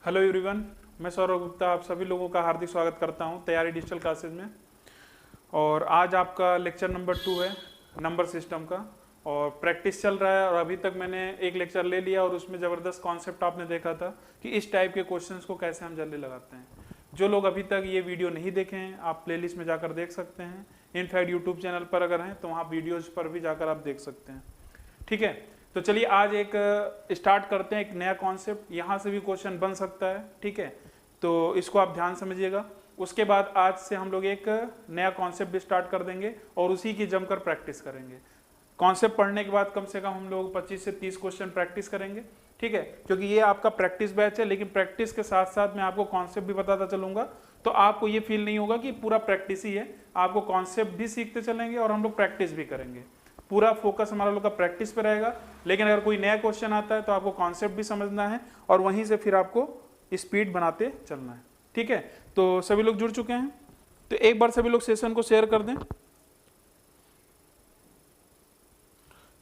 Hello everyone, मैं सौरभ गुप्ता आप सभी लोगों का हार्दिक स्वागत करता हूं तैयारी डिजिटल क्लासेज में। और आज आपका लेक्चर नंबर 2 है नंबर सिस्टम का, और प्रैक्टिस चल रहा है। और अभी तक मैंने एक लेक्चर ले लिया और उसमें ज़बरदस्त कॉन्सेप्ट आपने देखा था कि इस टाइप के क्वेश्चंस को कैसे हम जल्दी लगाते हैं। जो लोग अभी तक ये वीडियो नहीं देखे हैं आप प्लेलिस्ट में जाकर देख सकते हैं। इनफैक्ट यूट्यूब चैनल पर अगर हैं तो वहाँ वीडियोज़ पर भी जाकर आप देख सकते हैं। ठीक है, तो चलिए आज एक स्टार्ट करते हैं एक नया कॉन्सेप्ट। यहाँ से भी क्वेश्चन बन सकता है, ठीक है, तो इसको आप ध्यान समझिएगा। उसके बाद आज से हम लोग एक नया कॉन्सेप्ट भी स्टार्ट कर देंगे और उसी की जमकर प्रैक्टिस करेंगे। कॉन्सेप्ट पढ़ने के बाद कम से कम हम लोग 25 से 30 क्वेश्चन प्रैक्टिस करेंगे, ठीक है, क्योंकि ये आपका प्रैक्टिस बैच है। लेकिन प्रैक्टिस के साथ साथ मैं आपको कॉन्सेप्ट भी बताता चलूंगा, तो आपको ये फील नहीं होगा कि पूरा प्रैक्टिस ही है। आपको कॉन्सेप्ट भी सीखते चलेंगे और हम लोग प्रैक्टिस भी करेंगे। पूरा फोकस हमारा लोग का प्रैक्टिस पे रहेगा। लेकिन अगर कोई नया क्वेश्चन आता है तो आपको कॉन्सेप्ट भी समझना है और वहीं से फिर आपको स्पीड बनाते चलना है, ठीक है। तो सभी लोग जुड़ चुके हैं, तो एक बार सभी लोग सेशन को शेयर कर दें।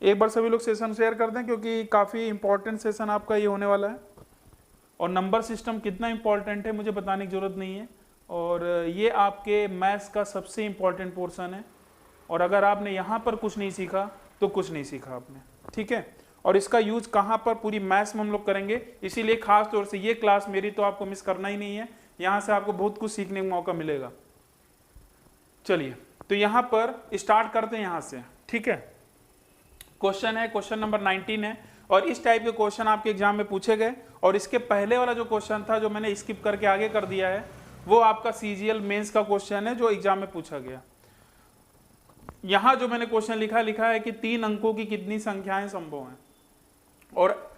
एक बार सभी लोग सेशन शेयर कर दें, क्योंकि काफ़ी इंपॉर्टेंट सेशन आपका ये होने वाला है। और नंबर सिस्टम कितना इंपॉर्टेंट है मुझे बताने की जरूरत नहीं है, और ये आपके मैथ्स का सबसे इंपॉर्टेंट पोर्शन है। और अगर आपने यहाँ पर कुछ नहीं सीखा तो कुछ नहीं सीखा आपने, ठीक है। और इसका यूज कहाँ पर, पूरी मैथ्स में हम लोग करेंगे। इसीलिए खास तौर से ये क्लास मेरी तो आपको मिस करना ही नहीं है। यहाँ से आपको बहुत कुछ सीखने का मौका मिलेगा। चलिए, तो यहाँ पर स्टार्ट करते हैं यहाँ से, ठीक है। क्वेश्चन है, क्वेश्चन नंबर 19 है। और इस टाइप के क्वेश्चन आपके एग्जाम में पूछे गए। और इसके पहले वाला जो क्वेश्चन था, जो मैंने स्किप करके आगे कर दिया है, वो आपका सीजीएल मेंस का क्वेश्चन है जो एग्जाम में पूछा गया। यहां जो मैंने क्वेश्चन लिखा है कि 3 अंकों की कितनी संख्याएं संभव हैं। और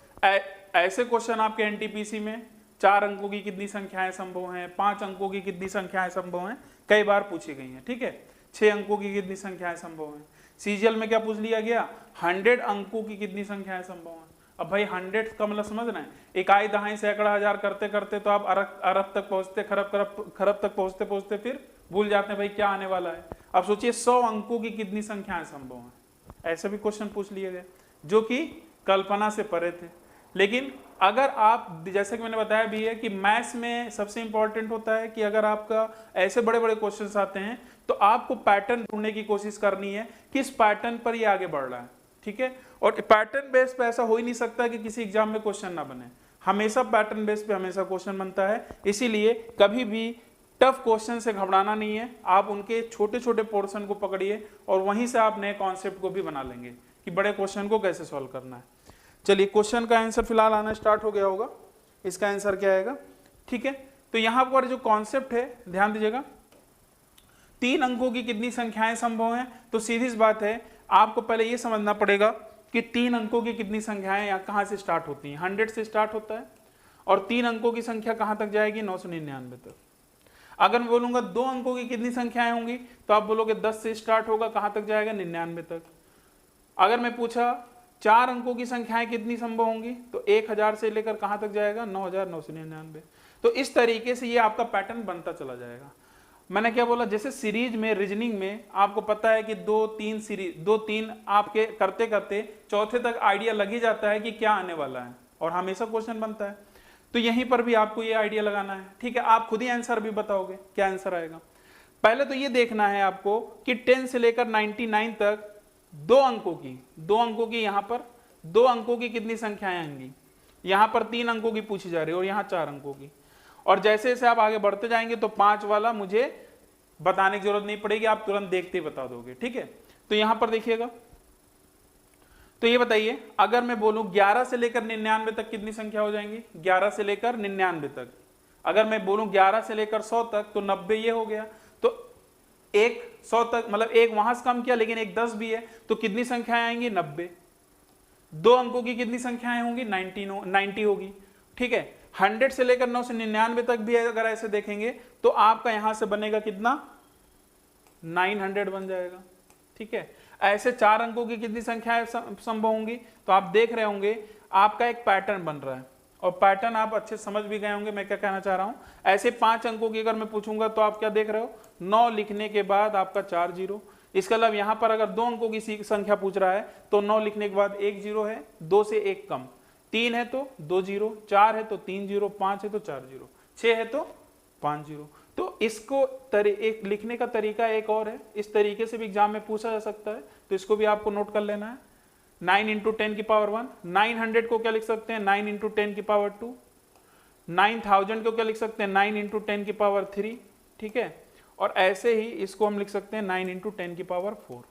ऐसे क्वेश्चन आपके एनटीपीसी में 4 अंकों की कितनी संख्याएं संभव हैं, 5 अंकों की कितनी संख्याएं संभव हैं, कई बार पूछी गई हैं, ठीक है। 6 अंकों की कितनी संख्याएं संभव हैं। सीजीएल में क्या पूछ लिया गया, 100 अंकों की कितनी संख्याएं संभव हैं। अब भाई 100 का मतलब समझना है, इकाई दहाई सैकड़ा हजार करते करते तो आप अरब तक पहुंचते, खरब तक पहुंचते पहुंचते फिर भूल जाते हैं भाई क्या आने वाला है। अब सोचिए 100 अंकों की कितनी संख्याएं संभव हैं। ऐसे भी क्वेश्चन पूछ लिए गए जो कि कल्पना से परे थे। लेकिन अगर आप, जैसे कि मैंने बताया भी है कि मैथ्स में सबसे इंपॉर्टेंट होता है कि अगर आपका ऐसे बड़े बड़े क्वेश्चंस आते हैं तो आपको पैटर्न ढूंढने की कोशिश करनी है, किस पैटर्न पर ये आगे बढ़ रहा है, ठीक है। और पैटर्न बेस पे ऐसा हो ही नहीं सकता कि किसी एग्जाम में क्वेश्चन ना बने। हमेशा पैटर्न बेस पे हमेशा क्वेश्चन बनता है। इसीलिए कभी भी टफ क्वेश्चन से घबराना नहीं है। आप उनके छोटे छोटे पोर्शन को पकड़िए और वहीं से आप नए कॉन्सेप्ट को भी बना लेंगे कि बड़े क्वेश्चन को कैसे सॉल्व करना है। चलिए, क्वेश्चन का आंसर फिलहाल आना स्टार्ट हो गया होगा। इसका आंसर क्या आएगा, ठीक है। तो यहां पर जो कॉन्सेप्ट है ध्यान दीजिएगा, 3 अंकों की कितनी संख्याएं संभव हैं। तो सीधी सी बात है, आपको पहले यह समझना पड़ेगा कि 3 अंकों की कितनी संख्याएं यहाँ कहां से स्टार्ट होती हैं। 100 से स्टार्ट होता है और 3 अंकों की संख्या कहां तक जाएगी, 999 तक। अगर मैं बोलूंगा 2 अंकों की कितनी संख्याएं होंगी तो आप बोलोगे 10 से स्टार्ट होगा, कहां तक जाएगा, 99 तक। अगर मैं पूछा 4 अंकों की संख्याएं कितनी संभव होंगी तो 1000 से लेकर कहां तक जाएगा, 9999। तो इस तरीके से ये आपका पैटर्न बनता चला जाएगा। मैंने क्या बोला, जैसे सीरीज में, रीजनिंग में आपको पता है कि 2-3 आपके करते करते चौथे तक आइडिया लग ही जाता है कि क्या आने वाला है और हमेशा क्वेश्चन बनता है। तो यहीं पर भी आपको ये आइडिया लगाना है, ठीक है। आप खुद ही आंसर भी बताओगे क्या आंसर आएगा। पहले तो ये देखना है आपको कि 10 से लेकर 99 तक 2 अंकों की यहां पर 2 अंकों की कितनी संख्याएं आएंगी। यहां पर 3 अंकों की पूछी जा रही है और यहां 4 अंकों की। और जैसे जैसे आप आगे बढ़ते जाएंगे तो 5 वाला मुझे बताने की जरूरत नहीं पड़ेगी, आप तुरंत देखते ही बता दोगे, ठीक है। तो यहां पर देखिएगा, तो ये बताइए, अगर मैं बोलूं 11 से लेकर 99 तक कितनी संख्या हो जाएंगी, 11 से लेकर 99 तक। अगर मैं बोलूं 11 से लेकर 100 तक तो 90 ये हो गया। तो एक 100 तक मतलब एक वहां से कम किया, लेकिन एक 10 भी है, तो कितनी संख्याएं आएंगी, 90। 2 अंकों की कितनी संख्याएं होंगी, 90 होगी, ठीक है। 100 से लेकर 999 तक भी अगर ऐसे देखेंगे तो आपका यहां से बनेगा कितना, 900 बन जाएगा, ठीक है। ऐसे 4 अंकों की कितनी संख्याएं संभव होंगी, तो आप देख रहे होंगे आपका एक पैटर्न बन रहा है। और पैटर्न आप अच्छे समझ भी गए होंगे मैं क्या कहना चाह रहा हूं। ऐसे 5 अंकों की अगर मैं पूछूंगा तो आप क्या देख रहे हो, 9 लिखने के बाद आपका 4 जीरो। इसका मतलब यहां पर अगर 2 अंकों की संख्या पूछ रहा है तो 9 लिखने के बाद 1 जीरो है, 2 से 1 कम। 3 है तो 2 जीरो, 4 है तो 3 जीरो, 5 है तो 4 जीरो, 6 है तो 5 जीरो। तो इसको एक लिखने का तरीका एक और है, इस तरीके से भी एग्जाम में पूछा जा सकता है, तो इसको भी आपको नोट कर लेना है। 9 इंटू 10 की पावर 1, 900 को क्या लिख सकते हैं 9 इंटू 10 की पावर 2, 9000 को क्या लिख सकते हैं 9 इंटू 10 की पावर 3, ठीक है। और ऐसे ही इसको हम लिख सकते हैं 9 इंटू 10 की पावर 4।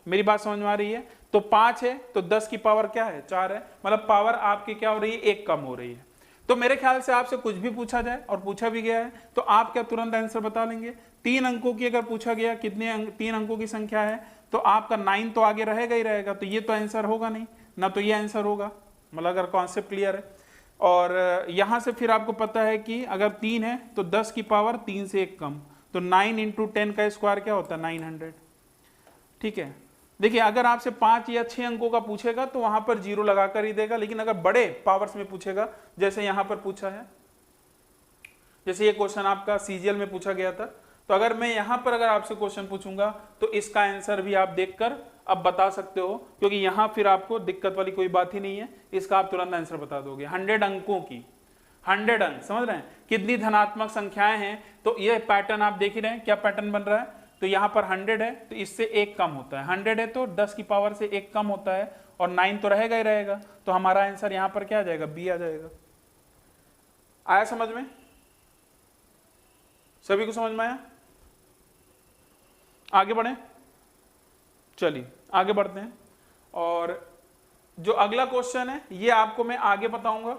मेरी बात समझ में आ रही है? तो 5 है तो 10 की पावर क्या है 4 है, मतलब पावर आपकी क्या हो रही है, एक कम हो रही है। तो मेरे ख्याल से आपसे कुछ भी पूछा जाए, और पूछा भी गया है, तो आप क्या तुरंत आंसर बता लेंगे। 3 अंकों की अगर पूछा गया कितने 3 अंकों की संख्या है, तो आपका 9 तो आगे रहेगा ही रहेगा, तो ये तो आंसर होगा नहीं ना, तो ये आंसर होगा, मतलब अगर कॉन्सेप्ट क्लियर है। और यहां से फिर आपको पता है कि अगर 3 है तो 10 की पावर 3 से एक कम, तो 9 इंटू 10 का स्क्वायर क्या होता है 900, ठीक है। देखिए अगर आपसे 5 या 6 अंकों का पूछेगा तो वहां पर जीरो लगाकर ही देगा, लेकिन अगर बड़े पावर्स में पूछेगा, जैसे यहां पर पूछा है, जैसे ये क्वेश्चन आपका सीजीएल में पूछा गया था, तो अगर मैं यहां पर अगर आपसे क्वेश्चन पूछूंगा तो इसका आंसर भी आप देखकर अब बता सकते हो, क्योंकि यहां फिर आपको दिक्कत वाली कोई बात ही नहीं है, इसका आप तुरंत आंसर बता दोगे। 100 अंकों की, 100 अंक, समझ रहे हैं कितनी धनात्मक संख्याएं हैं, तो ये पैटर्न आप देख ही रहे हैं क्या पैटर्न बन रहा है। तो यहां पर 100 है तो इससे एक कम होता है, 100 है तो 10 की पावर से एक कम होता है, और 9 तो रहेगा ही रहेगा, तो हमारा आंसर यहां पर क्या आ जाएगा, बी आ जाएगा। आया समझ में? सभी को समझ में आया? आगे बढ़े, चलिए आगे बढ़ते हैं। और जो अगला क्वेश्चन है ये आपको मैं आगे बताऊंगा,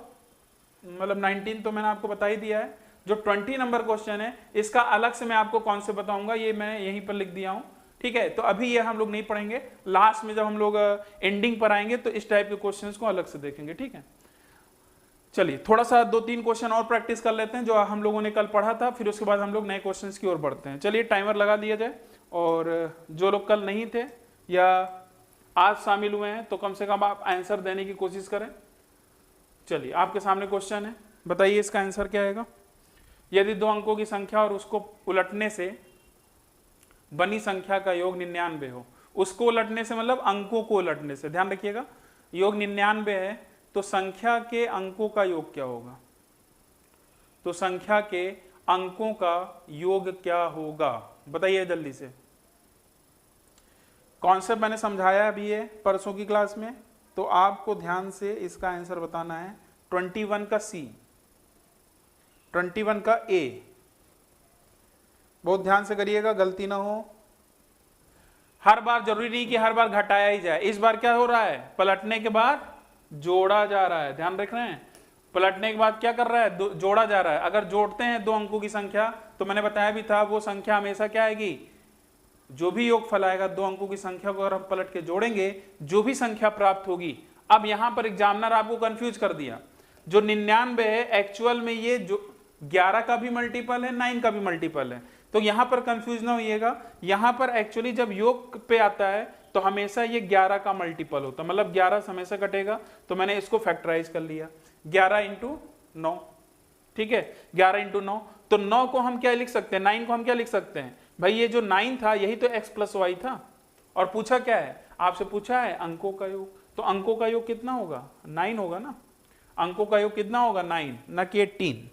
मतलब 19 तो मैंने आपको बता ही दिया है। जो 20 नंबर क्वेश्चन है इसका अलग से मैं आपको कौन से बताऊंगा, ये मैं यहीं पर लिख दिया हूं, ठीक है। तो अभी ये हम लोग नहीं पढ़ेंगे, लास्ट में जब हम लोग एंडिंग पर आएंगे तो इस टाइप के क्वेश्चंस को अलग से देखेंगे, ठीक है। चलिए थोड़ा सा 2-3 क्वेश्चन और प्रैक्टिस कर लेते हैं जो हम लोगों ने कल पढ़ा था, फिर उसके बाद हम लोग नए क्वेश्चंस की ओर बढ़ते हैं। चलिए टाइमर लगा दिया जाए, और जो लोग कल नहीं थे या आज शामिल हुए हैं तो कम से कम आप आंसर देने की कोशिश करें। चलिए आपके सामने क्वेश्चन है, बताइए इसका आंसर क्या आएगा। यदि 2 अंकों की संख्या और उसको उलटने से बनी संख्या का योग 99 हो, उसको उलटने से मतलब अंकों को उलटने से, ध्यान रखिएगा, योग 99 है तो संख्या के अंकों का योग क्या होगा, तो संख्या के अंकों का योग क्या होगा, बताइए जल्दी से। कॉन्सेप्ट मैंने समझाया अभी ये परसों की क्लास में, तो आपको ध्यान से इसका आंसर बताना है। 21 का सी, 21 का ए, बहुत ध्यान से करिएगा गलती ना हो। हर बार जरूरी नहीं कि हर बार घटाया ही जाए, इस बार क्या हो रहा है, पलटने के बाद जोड़ा जा रहा है, ध्यान रख रहे हैं, पलटने के बाद क्या कर रहा है, जोड़ा जा रहा है। अगर जोड़ते हैं 2 अंकों की संख्या तो मैंने बताया भी था वो संख्या हमेशा क्या आएगी, जो भी योगफल आएगा 2 अंकों की संख्या को अगर हम पलट के जोड़ेंगे जो भी संख्या प्राप्त होगी। अब यहां पर एग्जामिनर आपको कंफ्यूज कर दिया, जो 99 है एक्चुअल में ये जो 11 का भी मल्टीपल है 9 का भी मल्टीपल है, तो यहां पर कंफ्यूज ना होइएगा। यहां पर एक्चुअली जब योग पे आता है तो हमेशा ये 11 का मल्टीपल होता है, मतलब 11 से हमेशा कटेगा, तो मैंने इसको फैक्टराइज कर लिया 11 इंटू 9, ठीक है, 11 इंटू 9, तो 9 को हम क्या लिख सकते हैं, 9 को हम क्या लिख सकते हैं भाई, ये जो 9 था यही तो x प्लस वाई था, और पूछा क्या है, आपसे पूछा है अंकों का योग, तो अंकों का योग कितना होगा 9 होगा ना, अंकों का योग कितना होगा 9 ना कि 18।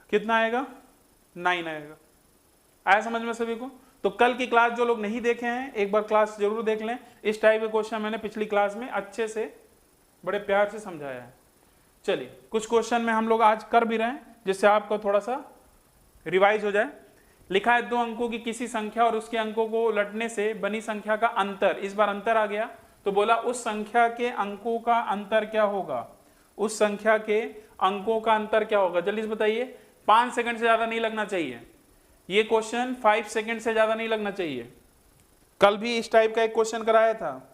कितना आएगा 9 आएगा। आया समझ में सभी को? तो कल की क्लास जो लोग नहीं देखे हैं एक बार क्लास जरूर देख लें, इस टाइप के क्वेश्चन मैंने पिछली क्लास में अच्छे से बड़े प्यार से समझाया है। चलिए कुछ क्वेश्चन में हम लोग आज कर भी रहे हैं जिससे आपको थोड़ा सा रिवाइज हो जाए। लिखा है 2 अंकों की किसी संख्या और उसके अंकों को उलटने से बनी संख्या का अंतर, इस बार अंतर आ गया, तो बोला उस संख्या के अंकों का अंतर क्या होगा, उस संख्या के अंकों का अंतर क्या होगा, जल्दी से बताइए। 5 सेकंड से ज्यादा नहीं लगना चाहिए, ये क्वेश्चन 5 सेकंड से ज्यादा नहीं लगना चाहिए। कल भी इस टाइप का एक क्वेश्चन कराया था,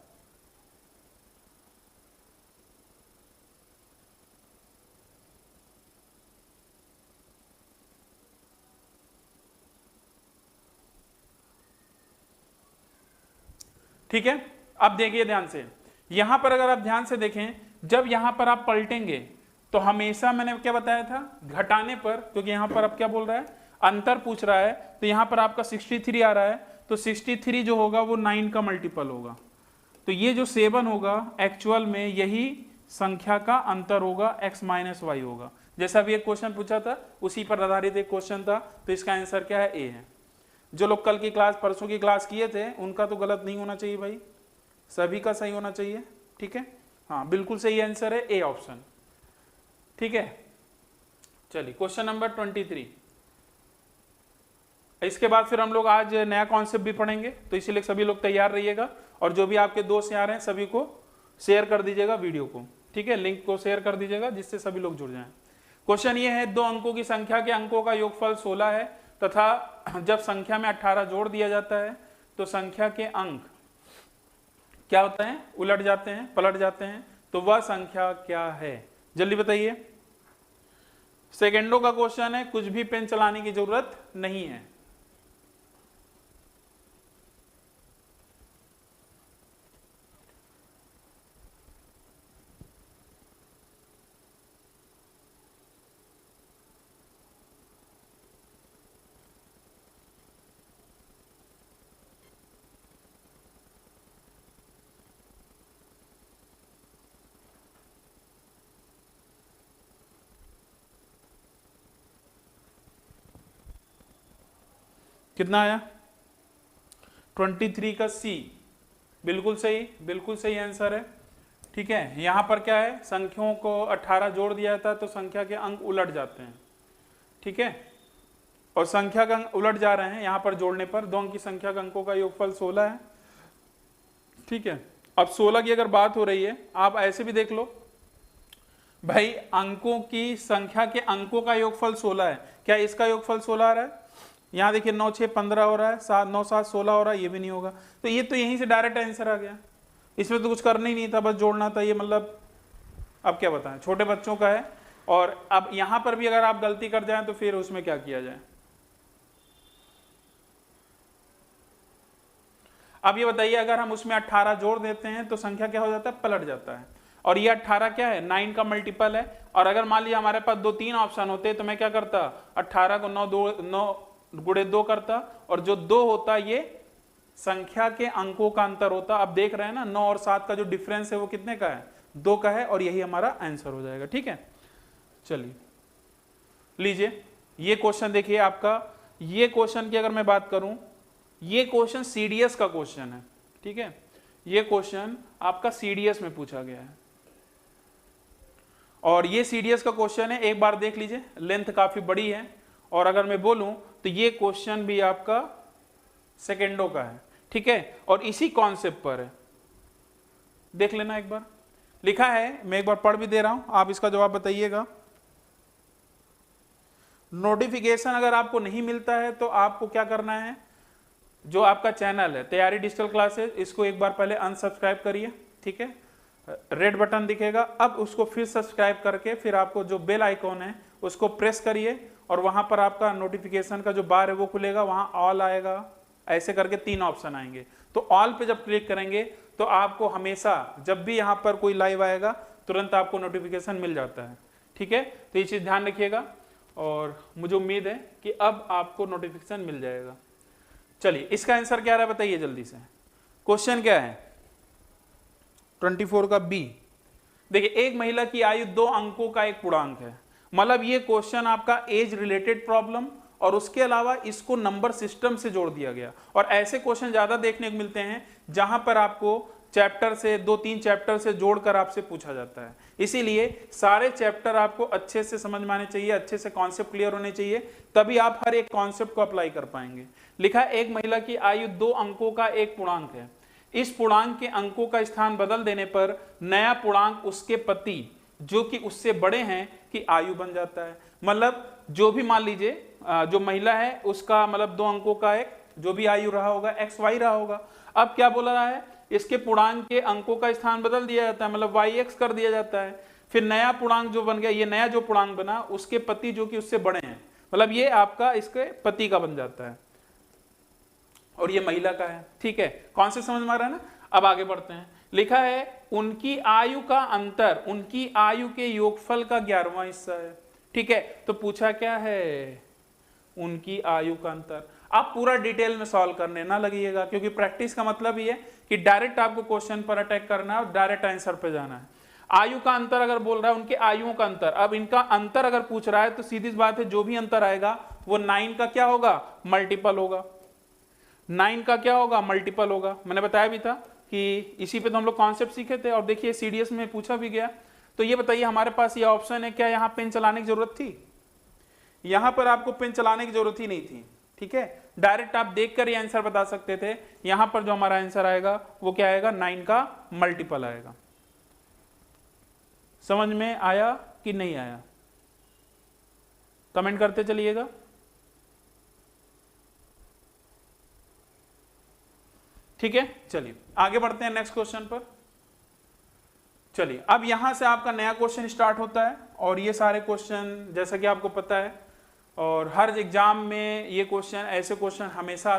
ठीक है। अब देखिए ध्यान से, यहां पर अगर आप ध्यान से देखें, जब यहां पर आप पलटेंगे तो हमेशा मैंने क्या बताया था, घटाने पर, क्योंकि यहां पर अब क्या बोल रहा है, अंतर पूछ रहा है, तो यहां पर आपका 63 आ रहा है, तो 63 जो होगा वो 9 का मल्टीपल होगा। तो ये जो 7 होगा एक्चुअल में यही संख्या का अंतर होगा, x माइनस वाई होगा। जैसा भी एक क्वेश्चन पूछा था उसी पर आधारित एक क्वेश्चन था, तो इसका आंसर क्या है, ए है। जो लोग कल की क्लास, परसों की क्लास किए थे उनका तो गलत नहीं होना चाहिए भाई, सभी का सही होना चाहिए, ठीक है। हाँ बिल्कुल सही आंसर है ए ऑप्शन, ठीक है। चलिए क्वेश्चन नंबर 23। इसके बाद फिर हम लोग आज नया कॉन्सेप्ट भी पढ़ेंगे, तो इसीलिए सभी लोग तैयार रहिएगा, और जो भी आपके दोस्त यार हैं सभी को शेयर कर दीजिएगा वीडियो को, ठीक है, लिंक को शेयर कर दीजिएगा जिससे सभी लोग जुड़ जाएं। क्वेश्चन ये है, 2 अंकों की संख्या के अंकों का योगफल 16 है तथा जब संख्या में 18 जोड़ दिया जाता है तो संख्या के अंक क्या होते हैं, उलट जाते हैं, पलट जाते हैं, तो वह संख्या क्या है, जल्दी बताइए। सेकेंडों का क्वेश्चन है, कुछ भी पेन चलाने की जरूरत नहीं है। कितना आया, 23 का सी, बिल्कुल सही आंसर है, ठीक है। यहां पर क्या है, संख्याओं को 18 जोड़ दिया जाता है तो संख्या के अंक उलट जाते हैं, ठीक है, और संख्या का अंक उलट जा रहे हैं यहां पर जोड़ने पर। 2 अंक की संख्या का अंकों का योगफल 16 है, ठीक है। अब 16 की अगर बात हो रही है, आप ऐसे भी देख लो भाई, अंकों की संख्या के अंकों का योगफल 16 है, क्या इसका योगफल 16 आ रहा है, यहाँ देखिए 9 6 15 हो रहा है, 7 9 7 16 हो रहा है, ये भी नहीं होगा, तो ये तो यहीं से डायरेक्ट आंसर आ गया, इसमें तो कुछ करना ही नहीं था, बस जोड़ना था, ये मतलब अब क्या बताएं, छोटे बच्चों का है। और अब यहां पर भी अगर आप गलती कर जाएं तो फिर उसमें क्या किया जाए। अब ये बताइए, अगर हम उसमें 18 जोड़ देते हैं तो संख्या क्या हो जाता है, पलट जाता है, और ये 18 क्या है, 9 का मल्टीपल है। और अगर मान लिया हमारे पास 2 3 ऑप्शन होते तो मैं क्या करता, 18 को 9 गुणे 2 करता, और जो 2 होता ये संख्या के अंकों का अंतर होता। अब देख रहे हैं ना, 9 और 7 का जो डिफरेंस है वो कितने का है, 2 का है, और यही हमारा आंसर हो जाएगा, ठीक है। चलिए लीजिए ये क्वेश्चन देखिए आपका, ये क्वेश्चन की अगर मैं बात करूं, ये क्वेश्चन सीडीएस का क्वेश्चन है, ठीक है, ये क्वेश्चन आपका सीडीएस में पूछा गया है, और ये सीडीएस का क्वेश्चन है, एक बार देख लीजिए, लेंथ काफी बड़ी है, और अगर मैं बोलूं तो ये क्वेश्चन भी आपका सेकेंडों का है, ठीक है, और इसी कॉन्सेप्ट पर है, देख लेना एक बार, लिखा है, मैं एक बार पढ़ भी दे रहा हूं, आप इसका जवाब बताइएगा। नोटिफिकेशन अगर आपको नहीं मिलता है तो आपको क्या करना है, जो आपका चैनल है तैयारी डिजिटल क्लासेस, इसको एक बार पहले अनसब्सक्राइब करिए, ठीक है, रेड बटन दिखेगा, अब उसको फिर सब्सक्राइब करके फिर आपको जो बेल आइकॉन है उसको प्रेस करिए, और वहां पर आपका नोटिफिकेशन का जो बार है वो खुलेगा, वहां ऑल आएगा, ऐसे करके 3 ऑप्शन आएंगे, तो ऑल पे जब क्लिक करेंगे तो आपको हमेशा जब भी यहां पर कोई लाइव आएगा तुरंत आपको नोटिफिकेशन मिल जाता है, ठीक है। तो ये चीज ध्यान रखिएगा, और मुझे उम्मीद है कि अब आपको नोटिफिकेशन मिल जाएगा। चलिए इसका आंसर क्या रहा है बताइए जल्दी से, क्वेश्चन क्या है 24 का बी। देखिए, एक महिला की आयु 2 अंकों का एक पूर्णांक है, मतलब ये क्वेश्चन आपका एज रिलेटेड प्रॉब्लम, और उसके अलावा इसको नंबर सिस्टम से जोड़ दिया गया, और ऐसे क्वेश्चन ज्यादा देखने को मिलते हैं जहां पर आपको चैप्टर से 2-3 चैप्टर से जोड़कर आपसे पूछा जाता है, इसीलिए सारे चैप्टर आपको अच्छे से समझ में आने चाहिए, अच्छे से कॉन्सेप्ट क्लियर होने चाहिए, तभी आप हर एक कॉन्सेप्ट को अप्लाई कर पाएंगे। लिखा है, एक महिला की आयु 2 अंकों का एक पूर्णांक है, इस पूर्णांक के अंकों का स्थान बदल देने पर नया पूर्णांक उसके पति जो कि उससे बड़े हैं की आयु बन जाता है। मतलब जो भी मान लीजिए जो महिला है उसका मतलब 2 अंकों का एक जो भी आयु रहा होगा XY रहा होगा, अब क्या बोला रहा है, इसके पूर्णांक के अंकों का स्थान बदल दिया जाता है, मतलब YX कर दिया जाता है, फिर नया पूर्णांक जो बन गया, ये नया जो पूर्णांक बना उसके पति जो कि उससे बड़े हैं, मतलब ये आपका इसके पति का बन जाता है, और ये महिला का है, ठीक है, कॉन्सेप्ट समझ में आ रहा है ना। अब आगे बढ़ते हैं, लिखा है उनकी आयु का अंतर उनकी आयु के योगफल का 11वां हिस्सा है। ठीक है, तो पूछा क्या है, उनकी आयु का अंतर। आप पूरा डिटेल में सॉल्व करने ना लगिएगा, क्योंकि प्रैक्टिस का मतलब ये है कि डायरेक्ट आपको क्वेश्चन पर अटैक करना है और डायरेक्ट आंसर पे जाना है। आयु का अंतर अगर बोल रहा है, उनके आयुओं का अंतर, अब इनका अंतर अगर पूछ रहा है तो सीधी सी बात है जो भी अंतर आएगा वो 9 का क्या होगा, मल्टीपल होगा। 9 का क्या होगा, मल्टीपल होगा। मैंने बताया भी था कि इसी पे तो हम लोग कॉन्सेप्ट सीखे थे, और देखिए सीडीएस में पूछा भी गया। तो ये बताइए हमारे पास ये ऑप्शन है, क्या यहाँ पेन चलाने की जरूरत थी? यहां पर आपको पेन चलाने की जरूरत ही नहीं थी। ठीक है, डायरेक्ट आप देखकर ही आंसर बता सकते थे। यहां पर जो हमारा आंसर आएगा वो क्या आएगा, 9 का मल्टीपल आएगा। समझ में आया कि नहीं आया, कमेंट करते चलिएगा। ठीक है, चलिए आगे बढ़ते हैं नेक्स्ट क्वेश्चन पर। चलिए अब यहां से आपका नया क्वेश्चन स्टार्ट होता है, और ये सारे क्वेश्चन जैसा कि आपको पता है, और हर एग्जाम में ये क्वेश्चन, ऐसे क्वेश्चन हमेशा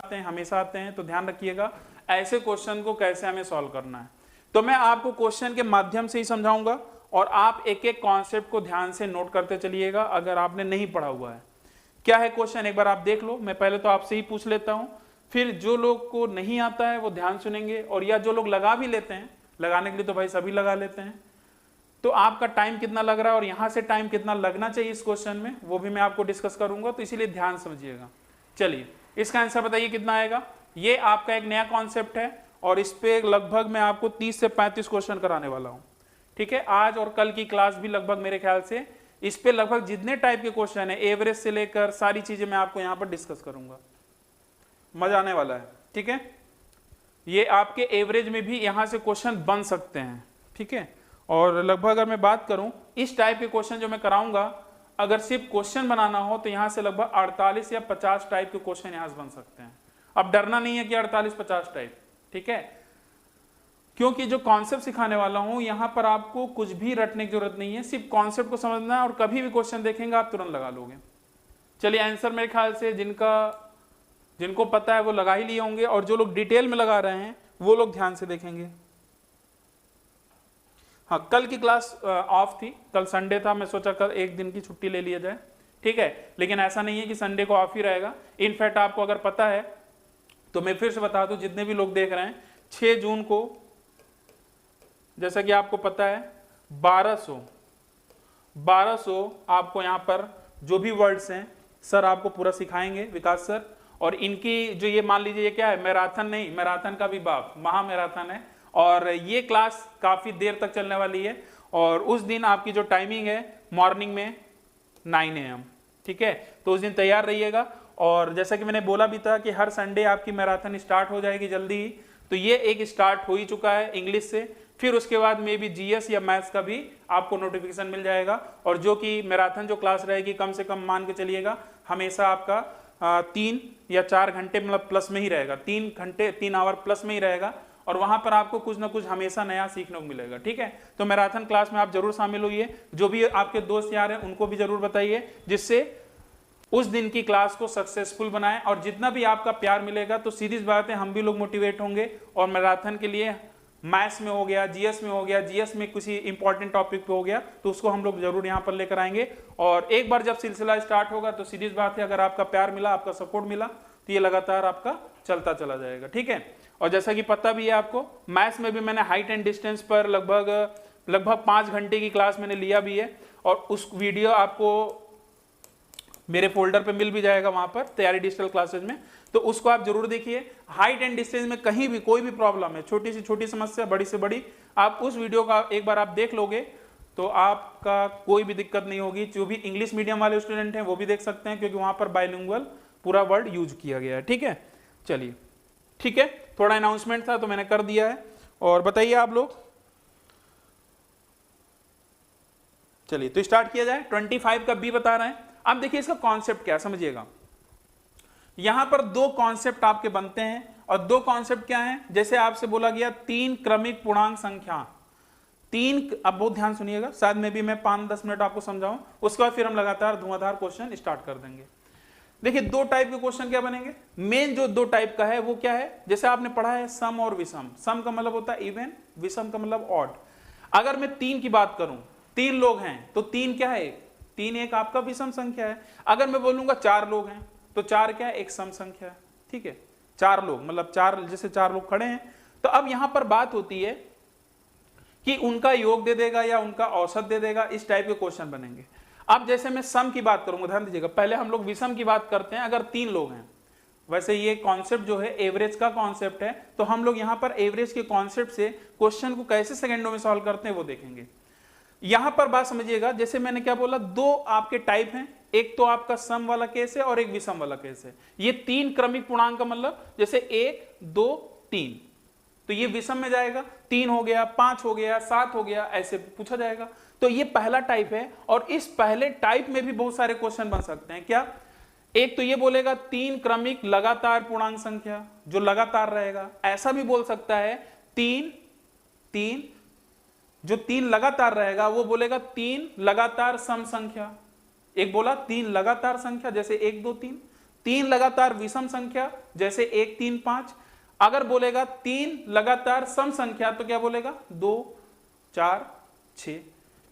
आते हैं, तो ध्यान रखिएगा ऐसे क्वेश्चन को कैसे हमें सॉल्व करना है। तो मैं आपको क्वेश्चन के माध्यम से ही समझाऊंगा, और आप एक एक कॉन्सेप्ट को ध्यान से नोट करते चलिएगा अगर आपने नहीं पढ़ा हुआ है। क्या है क्वेश्चन, एक बार आप देख लो। मैं पहले तो आपसे ही पूछ लेता हूं, फिर जो लोग को नहीं आता है वो ध्यान सुनेंगे, और या जो लोग लगा भी लेते हैं, लगाने के लिए तो भाई सभी लगा लेते हैं, तो आपका टाइम कितना लग रहा है और यहां से टाइम कितना लगना चाहिए इस क्वेश्चन में, वो भी मैं आपको डिस्कस करूंगा, तो इसीलिए ध्यान समझिएगा। चलिए इसका आंसर बताइए कितना आएगा। ये आपका एक नया कॉन्सेप्ट है, और इस पे लगभग मैं आपको 30 से 35 क्वेश्चन कराने वाला हूं। ठीक है, आज और कल की क्लास भी लगभग मेरे ख्याल से इस पे लगभग जितने टाइप के क्वेश्चन है, एवरेज से लेकर सारी चीजें मैं आपको यहाँ पर डिस्कस करूंगा। मजा आने वाला है। ठीक है, ये आपके एवरेज में भी यहां से क्वेश्चन बन सकते हैं। ठीक है, और लगभग अगर मैं बात करूं इस टाइप के क्वेश्चन जो मैं कराऊंगा, अगर सिर्फ क्वेश्चन बनाना हो तो यहां से लगभग 48 या 50 टाइप के क्वेश्चन यहां से बन सकते हैं। अब डरना नहीं है कि 48-50 टाइप, ठीक है, क्योंकि जो कॉन्सेप्ट सिखाने वाला हूं यहां पर आपको कुछ भी रटने की जरूरत नहीं है, सिर्फ कॉन्सेप्ट को समझना है, और कभी भी क्वेश्चन देखेंगे आप तुरंत लगा लोगे। चलिए आंसर मेरे ख्याल से जिनको पता है वो लगा ही लिए होंगे, और जो लोग डिटेल में लगा रहे हैं वो लोग ध्यान से देखेंगे। हाँ, कल की क्लास ऑफ थी, कल संडे था, मैं सोचा कल एक दिन की छुट्टी ले लिया जाए। ठीक है, लेकिन ऐसा नहीं है कि संडे को ऑफ ही रहेगा। इनफैक्ट आपको अगर पता है तो मैं फिर से बता दूं, जितने भी लोग देख रहे हैं, 6 जून को जैसा कि आपको पता है 1200 आपको यहाँ पर जो भी वर्ड्स हैं सर आपको पूरा सिखाएंगे, विकास सर। और इनकी जो ये मान लीजिए ये क्या है, मैराथन नहीं, मैराथन का भी बाप, महा मैराथन है, और ये क्लास काफ़ी देर तक चलने वाली है। और उस दिन आपकी जो टाइमिंग है मॉर्निंग में 9 AM। ठीक है, तो उस दिन तैयार रहिएगा। और जैसा कि मैंने बोला भी था कि हर संडे आपकी मैराथन स्टार्ट हो जाएगी जल्दी ही, तो ये एक स्टार्ट हो ही चुका है इंग्लिश से। फिर उसके बाद में भी जीएस या मैथ्स का भी आपको नोटिफिकेशन मिल जाएगा। और जो कि मैराथन जो क्लास रहेगी, कम से कम मान के चलिएगा हमेशा आपका 3 या 4 घंटे मतलब प्लस में ही रहेगा, 3 आवर प्लस में ही रहेगा, और वहां पर आपको कुछ ना कुछ हमेशा नया सीखने को मिलेगा। ठीक है, तो मैराथन क्लास में आप जरूर शामिल होइए। जो भी आपके दोस्त यार हैं उनको भी जरूर बताइए, जिससे उस दिन की क्लास को सक्सेसफुल बनाएं। और जितना भी आपका प्यार मिलेगा तो सीधी बात है हम भी लोग मोटिवेट होंगे, और मैराथन के लिए मैथ्स में हो गया, जीएस में हो गया, जीएस में किसी इंपॉर्टेंट टॉपिक पे हो गया, तो उसको हम लोग जरूर यहाँ पर लेकर आएंगे। और एक बार जब सिलसिला स्टार्ट होगा तो सीधी बात है अगर आपका प्यार मिला, आपका सपोर्ट मिला, तो ये लगातार आपका चलता चला जाएगा। ठीक है, और जैसा कि पता भी है आपको, मैथ्स में भी मैंने हाइट एंड डिस्टेंस पर लगभग 5 घंटे की क्लास मैंने लिया भी है, और उस वीडियो आपको मेरे फोल्डर पे मिल भी जाएगा वहां पर तैयारी डिजिटल क्लासेज में, तो उसको आप जरूर देखिए। हाइट एंड डिस्टेंस में कहीं भी कोई भी प्रॉब्लम है, छोटी से छोटी समस्या, बड़ी से बड़ी, आप उस वीडियो का एक बार आप देख लोगे तो आपका कोई भी दिक्कत नहीं होगी। जो भी इंग्लिश मीडियम वाले स्टूडेंट हैं वो भी देख सकते हैं, क्योंकि वहां पर बाइलिंगुअल पूरा वर्ड यूज किया गया है। ठीक है, चलिए ठीक है, थोड़ा अनाउंसमेंट था तो मैंने कर दिया है। और बताइए आप लोग, चलिए तो स्टार्ट किया जाए। 25 का बी बता रहे हैं। अब देखिए इसका कॉन्सेप्ट क्या है, समझिएगा। यहां पर 2 कॉन्सेप्ट आपके बनते हैं, और 2 कॉन्सेप्ट क्या हैं, जैसे आपसे बोला गया 3 क्रमिक पूर्णांक संख्या, 3, अब बहुत ध्यान सुनिएगा, शायद में भी मैं 5-10 मिनट आपको समझाऊं, उसके बाद फिर हम लगातार धुआंधार क्वेश्चन स्टार्ट कर देंगे। देखिए दो टाइप के क्वेश्चन क्या बनेंगे, मेन जो दो टाइप का है वो क्या है, जैसे आपने पढ़ा है सम और विषम। सम का मतलब होता है इवन, विषम का मतलब ऑड। अगर मैं 3 की बात करूं, 3 लोग हैं तो 3 क्या है, 3 एक आपका विषम संख्या है। अगर मैं बोलूंगा 4 लोग हैं तो 4 क्या है, एक सम संख्या है। ठीक है, 4 लोग मतलब 4, जैसे 4 लोग खड़े हैं, तो अब यहां पर बात होती है कि उनका योग दे देगा या उनका औसत दे देगा, इस टाइप के क्वेश्चन बनेंगे। अब जैसे मैं सम की बात करूंगा, ध्यान दीजिएगा, पहले हम लोग विषम की बात करते हैं। अगर 3 लोग हैं, वैसे ये कॉन्सेप्ट जो है एवरेज का कॉन्सेप्ट है, तो हम लोग यहां पर एवरेज के कॉन्सेप्ट से क्वेश्चन को कैसे सेकंडों में सॉल्व करते हैं वो देखेंगे। यहां पर बात समझिएगा, जैसे मैंने क्या बोला, दो आपके टाइप हैं, एक तो आपका सम वाला केस है और एक विषम वाला केस है। ये 3 क्रमिक पूर्णांक का मतलब जैसे 1 2 3, तो ये विषम में जाएगा, 3 हो गया, 5 हो गया, 7 हो गया, ऐसे पूछा जाएगा। तो ये पहला टाइप है, और इस पहले टाइप में भी बहुत सारे क्वेश्चन बन सकते हैं। क्या, एक तो ये बोलेगा 3 क्रमिक लगातार पूर्णांक संख्या जो लगातार रहेगा, ऐसा भी बोल सकता है 3 जो 3 लगातार रहेगा वो बोलेगा 3 लगातार सम संख्या। एक बोला 3 लगातार संख्या जैसे 1 2 3, 3 लगातार विषम संख्या जैसे 1 3 5। अगर बोलेगा 3 लगातार सम संख्या तो क्या बोलेगा 2 4 6।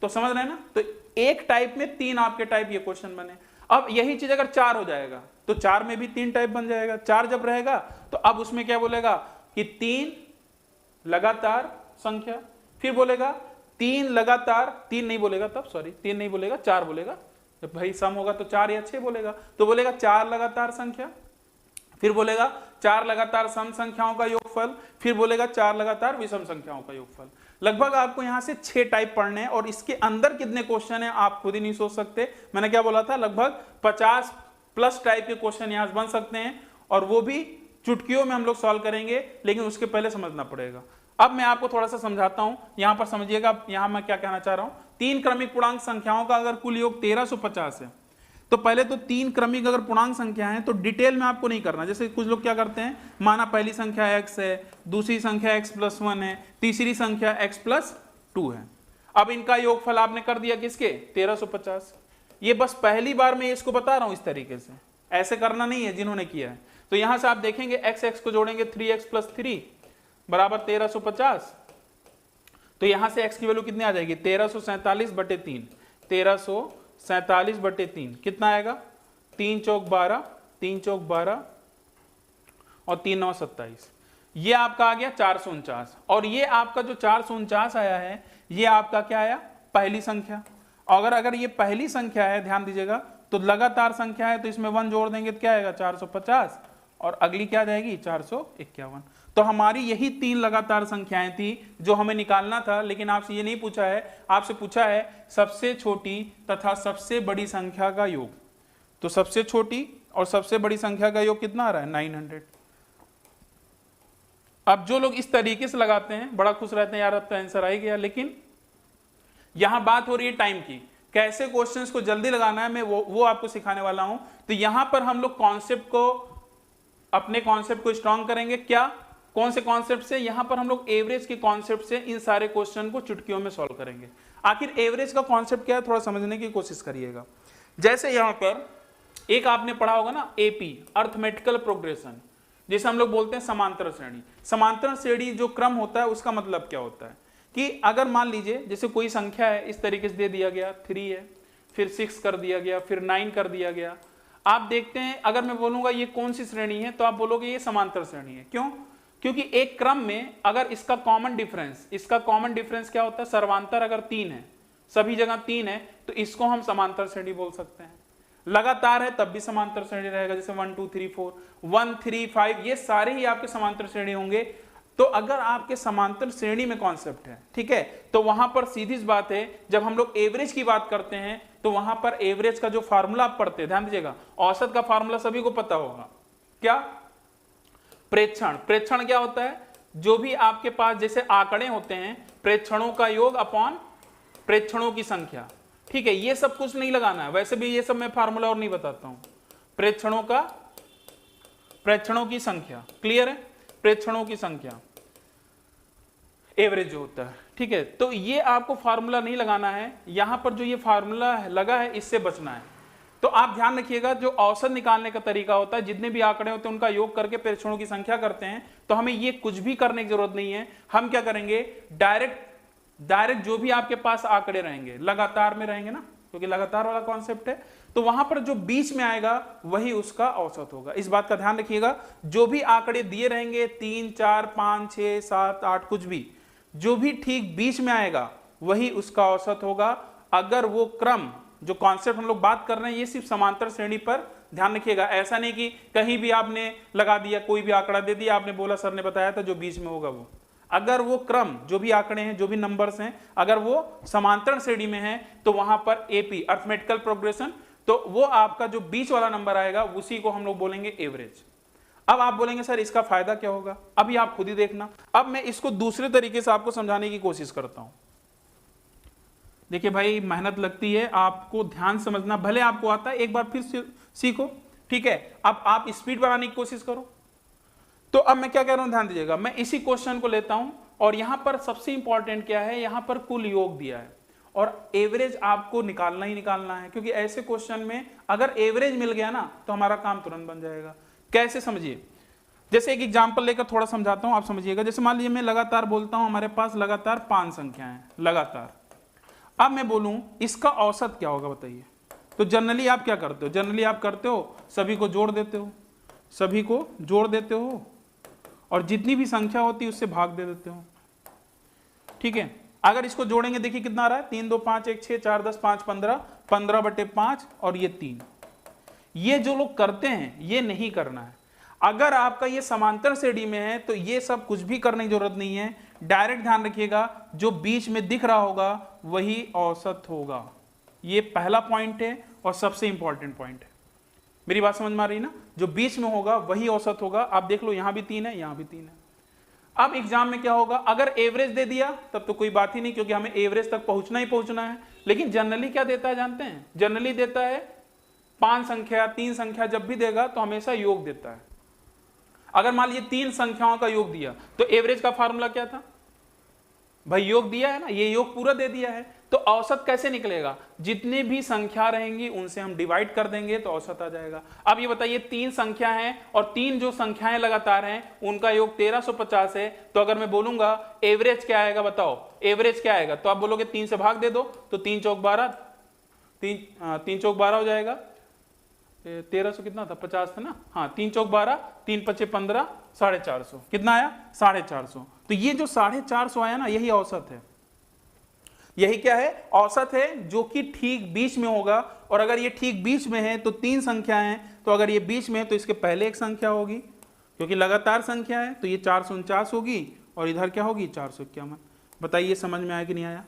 तो समझ रहे हैं ना, तो एक टाइप में 3 आपके टाइप ये क्वेश्चन बने। अब यही चीज अगर 4 हो जाएगा तो 4 में भी 3 टाइप बन जाएगा। 4 जब रहेगा तो अब उसमें क्या बोलेगा कि 3 लगातार संख्या, फिर बोलेगा 3 लगातार, 3 नहीं बोलेगा तब, सॉरी 3 नहीं बोलेगा, 4 बोलेगा। जब भाई सम होगा तो 4 या 6 बोलेगा, तो बोलेगा 4 लगातार संख्या, फिर बोलेगा 4 लगातार सम संख्याओं का योगफल, फिर बोलेगा 4 लगातार विषम संख्याओं का योगफल। लगभग आपको यहां से 6 टाइप पढ़ने हैं, और इसके अंदर कितने क्वेश्चन हैं आप खुद ही नहीं सोच सकते। मैंने क्या बोला था, लगभग 50 प्लस टाइप के क्वेश्चन यहां बन सकते हैं, और वो भी चुटकियों में हम लोग सॉल्व करेंगे, लेकिन उसके पहले समझना पड़ेगा। अब मैं आपको थोड़ा सा समझाता हूं, यहां पर समझिएगा यहां मैं क्या कहना चाह रहा हूं। 3 क्रमिक पूर्णांक संख्याओं का अगर कुल योग 1350 है, तो पहले तो 3 क्रमिक अगर पूर्णांक संख्या है तो डिटेल में आपको नहीं करना। जैसे कुछ लोग क्या करते हैं, माना पहली संख्या x है, दूसरी संख्या x+1 है, तीसरी संख्या x+2 है। अब इनका योगफल आपने कर दिया किसके, 1350। ये बस पहली बार मैं इसको बता रहा हूं इस तरीके से, ऐसे करना नहीं है जिन्होंने किया है। तो यहां से आप देखेंगे x को जोड़ेंगे 3x+3 बराबर 1350। तो यहां से x की वैल्यू कितनी आ जाएगी, 1347/3, 1347/3 कितना आएगा, 3 चौक 12, 3 चौक 12 और 3 9 27। ये आपका आ गया 449, और ये आपका जो 449 आया है ये आपका क्या आया, पहली संख्या। अगर ये पहली संख्या है, ध्यान दीजिएगा, तो लगातार संख्या है तो इसमें 1 जोड़ देंगे तो क्या आएगा 450, और अगली क्या जाएगी 451। तो हमारी यही 3 लगातार संख्याएं थी जो हमें निकालना था, लेकिन आपसे ये नहीं पूछा है, आपसे पूछा है सबसे छोटी तथा सबसे बड़ी संख्या का योग। तो सबसे छोटी और सबसे बड़ी संख्या का योग कितना आ रहा है, 900। अब जो लोग इस तरीके से लगाते हैं बड़ा खुश रहते हैं, यार अब तो आंसर आ ही गया। लेकिन यहां बात हो रही है टाइम की, कैसे क्वेश्चंस को जल्दी लगाना है, मैं वो आपको सिखाने वाला हूं। तो यहां पर हम लोग कॉन्सेप्ट को, अपने कॉन्सेप्ट को स्ट्रॉन्ग करेंगे। क्या, कौन से कॉन्सेप्ट से, यहां पर हम लोग एवरेज के कॉन्सेप्ट से इन सारे क्वेश्चन को चुटकियों में सॉल्व करेंगे। आखिर एवरेज का कॉन्सेप्ट क्या है, थोड़ा समझने की कोशिश करिएगा। जैसे यहां पर एक आपने पढ़ा होगा ना, एपी, अर्थमेटिकल प्रोग्रेशन, जिसे हम लोग बोलते हैं समांतर श्रेणी। समांतर श्रेणी जो क्रम होता है उसका मतलब क्या होता है कि अगर मान लीजिए जैसे कोई संख्या है, इस तरीके से दे दिया गया 3 है, फिर 6 कर दिया गया, फिर 9 कर दिया गया। आप देखते हैं अगर मैं बोलूंगा ये कौन सी श्रेणी है, तो आप बोलोगे ये समांतर श्रेणी है। क्यों, क्योंकि एक क्रम में अगर इसका कॉमन डिफरेंस क्या होता है, सर्वांतर अगर 3 है, सभी जगह 3 है, तो इसको हम समांतर श्रेणी बोल सकते हैं। लगातार है तब भी समांतर श्रेणी रहेगा, जैसे 1 2 3 4, 1 3 5, ये सारे ही आपके समांतर श्रेणी होंगे। तो अगर आपके समांतर श्रेणी में कॉन्सेप्ट है, ठीक है, तो वहां पर सीधी सी बात है, जब हम लोग एवरेज की बात करते हैं तो वहां पर एवरेज का जो फार्मूला आप पढ़ते हैं, ध्यान दीजिएगा, औसत का फार्मूला सभी को पता होगा। क्या, प्रेक्षण। प्रेक्षण क्या होता है, जो भी आपके पास जैसे आंकड़े होते हैं, प्रेक्षणों का योग अपॉन प्रेक्षणों की संख्या। ठीक है, ये सब कुछ नहीं लगाना है, वैसे भी ये सब मैं फार्मूला और नहीं बताता हूं। प्रेक्षणों की संख्या, क्लियर है, प्रेक्षणों की संख्या एवरेज जो होता है, ठीक है। तो ये आपको फार्मूला नहीं लगाना है, यहां पर जो ये फार्मूला लगा है इससे बचना है। तो आप ध्यान रखिएगा, जो औसत निकालने का तरीका होता है, जितने भी आंकड़े होते हैं उनका योग करके परीक्षणों की संख्या करते हैं, तो हमें ये कुछ भी करने की जरूरत नहीं है। हम क्या करेंगे, डायरेक्ट जो भी आपके पास आंकड़े रहेंगे लगातार में रहेंगे ना, क्योंकि लगातार वाला कॉन्सेप्ट है, तो वहां पर जो बीच में आएगा वही उसका औसत होगा। इस बात का ध्यान रखिएगा, जो भी आंकड़े दिए रहेंगे 3, 4, 5, 6, 7, 8 कुछ भी, जो भी ठीक बीच में आएगा वही उसका औसत होगा। अगर वो क्रम, जो कॉन्सेप्ट हम लोग बात कर रहे हैं, ये सिर्फ समांतर श्रेणी पर ध्यान रखिएगा। ऐसा नहीं कि कहीं भी आपने लगा दिया, कोई भी आंकड़ा दे दिया, आपने बोला सर ने बताया था जो बीच में होगा वो, अगर वो क्रम, जो भी आंकड़े हैं, जो भी नंबर्स हैं, अगर वो समांतर श्रेणी में है तो वहां पर एपी, अर्थमेटिकल प्रोग्रेशन, तो वो आपका जो बीच वाला नंबर आएगा उसी को हम लोग बोलेंगे एवरेज। अब आप बोलेंगे सर इसका फायदा क्या होगा, अभी आप खुद ही देखना। अब मैं इसको दूसरे तरीके से आपको समझाने की कोशिश करता हूं। देखिए भाई, मेहनत लगती है, आपको ध्यान समझना, भले आपको आता है, एक बार फिर सीखो, ठीक है। अब आप स्पीड बढ़ाने की कोशिश करो। तो अब मैं क्या कह रहा हूं, ध्यान दीजिएगा। मैं इसी क्वेश्चन को लेता हूं और यहां पर सबसे इंपॉर्टेंट क्या है, यहां पर कुल योग दिया है और एवरेज आपको निकालना ही निकालना है, क्योंकि ऐसे क्वेश्चन में अगर एवरेज मिल गया ना तो हमारा काम तुरंत बन जाएगा। कैसे, समझिए। जैसे एक एग्जांपल लेकर थोड़ा समझाता हूं, आप समझिएगा। जैसे मान लीजिए मैं लगातार बोलता हूं, हमारे पास लगातार 5 संख्याएं हैं लगातार। अब मैं बोलूं इसका औसत क्या होगा, बताइए। तो जनरली आप क्या करते हो, जनरली आप करते हो सभी को जोड़ देते हो, सभी को जोड़ देते हो और जितनी भी संख्या होती है उससे भाग दे देते हो, ठीक है। अगर इसको जोड़ेंगे, देखिए कितना आ रहा है, 3, 2, 5, 1, 6, 4, 10, 5, 15, 15/5 और ये 3। ये जो लोग करते हैं ये नहीं करना है। अगर आपका ये समांतर श्रेणी में है तो ये सब कुछ भी करने की जरूरत नहीं है। डायरेक्ट ध्यान रखिएगा, जो बीच में दिख रहा होगा वही औसत होगा। ये पहला पॉइंट है और सबसे इंपॉर्टेंट पॉइंट है। मेरी बात समझ में आ रही ना, जो बीच में होगा वही औसत होगा। आप देख लो, यहां भी 3 है, यहां भी 3 है। अब एग्जाम में क्या होगा, अगर एवरेज दे दिया तब तो कोई बात ही नहीं, क्योंकि हमें एवरेज तक पहुंचना ही पहुंचना है। लेकिन जनरली क्या देता है जानते हैं, जनरली देता है 5 संख्या, 3 संख्या, जब भी देगा तो हमेशा योग देता है। अगर मान लीजिए 3 संख्याओं का योग दिया तो एवरेज का फार्मूला क्या था भाई, योग दिया है ना, ये योग पूरा दे दिया है, तो औसत कैसे निकलेगा, जितने भी संख्या रहेंगी उनसे हम डिवाइड कर देंगे तो औसत आ जाएगा। अब ये बताइए 3 संख्या हैं और 3 जो संख्याएं लगातार हैं उनका योग 1350 है, तो अगर मैं बोलूंगा एवरेज क्या आएगा, बताओ एवरेज क्या आएगा, तो आप बोलोगे 3 से भाग दे दो, तो 3 चौक 12, 3 चौक 12 हो जाएगा। 1300 कितना था, 50 था ना, हाँ 3 चौक 12, 3 पचे 15, 450, कितना आया 450। तो ये जो 450 आया ना, यही औसत है। यही क्या है, औसत है, जो कि ठीक बीच में होगा। और अगर ये ठीक बीच में है तो 3 संख्या है, तो अगर ये बीच में है तो इसके पहले एक संख्या होगी, क्योंकि लगातार संख्या है, तो ये 449 होगी और इधर क्या होगी 451। बताइए समझ में आया कि नहीं आया,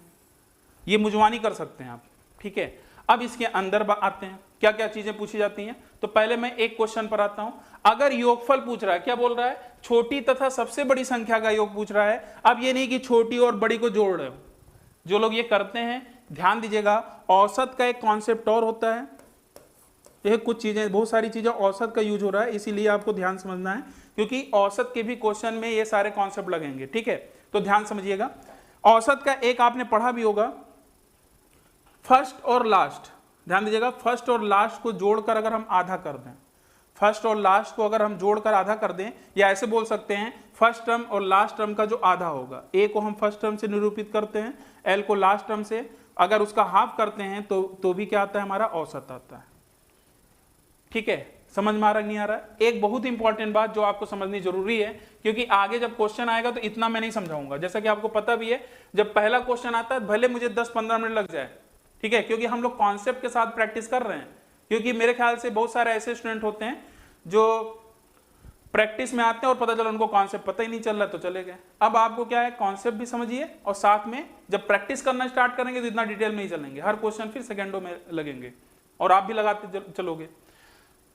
ये मुजवानी कर सकते हैं आप, ठीक है। अब इसके अंदर आते हैं, क्या क्या चीजें पूछी जाती हैं। तो पहले मैं एक क्वेश्चन पर आता हूं। अगर योगफल पूछ रहा है, क्या बोल रहा है, छोटी तथा सबसे बड़ी संख्या का योग पूछ रहा है। अब ये नहीं कि छोटी और बड़ी को जोड़ रहे हो, जो लोग ये करते हैं ध्यान दीजिएगा, औसत का एक कॉन्सेप्ट और होता है। ये कुछ चीजें, बहुत सारी चीजें औसत का यूज हो रहा है, इसीलिए आपको ध्यान समझना है, क्योंकि औसत के भी क्वेश्चन में ये सारे कॉन्सेप्ट लगेंगे, ठीक है। तो ध्यान समझिएगा, औसत का एक आपने पढ़ा भी होगा, फर्स्ट और लास्ट। ध्यान दीजिएगा, फर्स्ट और लास्ट को जोड़कर अगर हम आधा कर दें, फर्स्ट और लास्ट को अगर हम जोड़कर आधा कर दें, या ऐसे बोल सकते हैं फर्स्ट टर्म और लास्ट टर्म का जो आधा होगा, ए को हम फर्स्ट टर्म से निरूपित करते हैं, एल को लास्ट टर्म से, अगर उसका हाफ करते हैं तो भी क्या आता है, हमारा औसत आता है, ठीक है। समझ में आ रहा नहीं आ रहा। एक बहुत इंपॉर्टेंट बात जो आपको समझनी जरूरी है, क्योंकि आगे जब क्वेश्चन आएगा तो इतना मैं नहीं समझाऊंगा, जैसा कि आपको पता भी है, जब पहला क्वेश्चन आता है भले मुझे 10-15 मिनट लग जाए, ठीक है, क्योंकि हम लोग कॉन्सेप्ट के साथ प्रैक्टिस कर रहे हैं। क्योंकि मेरे ख्याल से बहुत सारे ऐसे स्टूडेंट होते हैं जो प्रैक्टिस में आते हैं और पता चला उनको कॉन्सेप्ट पता ही नहीं चल रहा तो चले गए। अब आपको क्या है, कॉन्सेप्ट भी समझिए और साथ में जब प्रैक्टिस करना स्टार्ट करेंगे तो इतना डिटेल में नहीं चलेंगे, हर क्वेश्चन फिर सेकंडों में लगेंगे और आप भी लगाते चलोगे।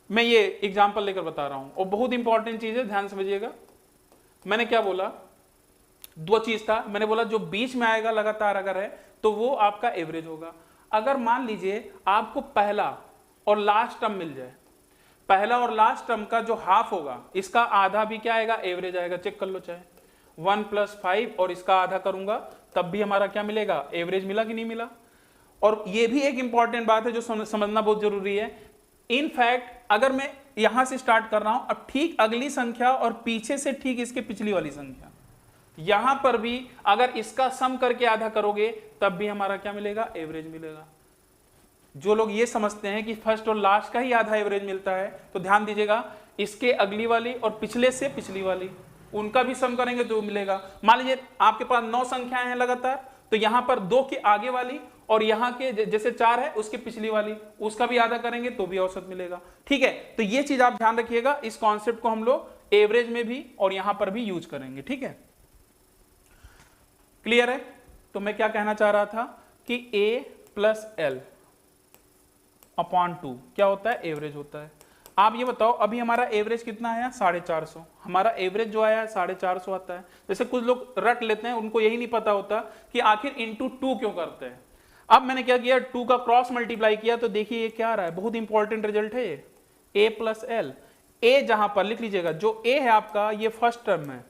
मैं ये एग्जाम्पल लेकर बता रहा हूं और बहुत इंपॉर्टेंट चीज है, ध्यान समझिएगा। मैंने क्या बोला, 2 चीज था, मैंने बोला जो बीच में आएगा लगातार अगर है तो वो आपका एवरेज होगा। अगर मान लीजिए आपको पहला और लास्ट टर्म मिल जाए, पहला और लास्ट टर्म का जो हाफ होगा इसका आधा भी क्या आएगा, एवरेज आएगा। चेक कर लो, चाहे 1 + 5 और इसका आधा करूंगा तब भी हमारा क्या मिलेगा, एवरेज मिला कि नहीं मिला। और ये भी एक इंपॉर्टेंट बात है जो समझना बहुत जरूरी है, इनफैक्ट अगर मैं यहां से स्टार्ट कर रहा हूं, अब ठीक अगली संख्या और पीछे से ठीक इसके पिछली वाली संख्या, यहां पर भी अगर इसका सम करके आधा करोगे तब भी हमारा क्या मिलेगा, एवरेज मिलेगा। जो लोग ये समझते हैं कि फर्स्ट और लास्ट का ही आधा एवरेज मिलता है, तो ध्यान दीजिएगा, इसके अगली वाली और पिछले से पिछली वाली उनका भी सम करेंगे तो मिलेगा। मान लीजिए आपके पास 9 संख्याएं हैं लगातार, तो यहां पर 2 के आगे वाली और यहां के जैसे 4 है उसके पिछली वाली, उसका भी आधा करेंगे तो भी औसत मिलेगा। ठीक है, तो ये चीज आप ध्यान रखिएगा, इस कॉन्सेप्ट को हम लोग एवरेज में भी और यहां पर भी यूज करेंगे। ठीक है, क्लियर है? तो मैं क्या कहना चाह रहा था कि a प्लस एल अपॉन 2 क्या होता है, एवरेज होता है। आप ये बताओ अभी हमारा एवरेज कितना आया, 450। हमारा एवरेज जो आया है 450 आता है। जैसे कुछ लोग रट लेते हैं, उनको यही नहीं पता होता कि आखिर इंटू 2 क्यों करते हैं। अब मैंने क्या किया, 2 का क्रॉस मल्टीप्लाई किया, तो देखिए ये क्या आ रहा है, बहुत इंपॉर्टेंट रिजल्ट है ये, a प्लस एल। ए जहां पर लिख लीजिएगा, जो a है आपका ये फर्स्ट टर्म है,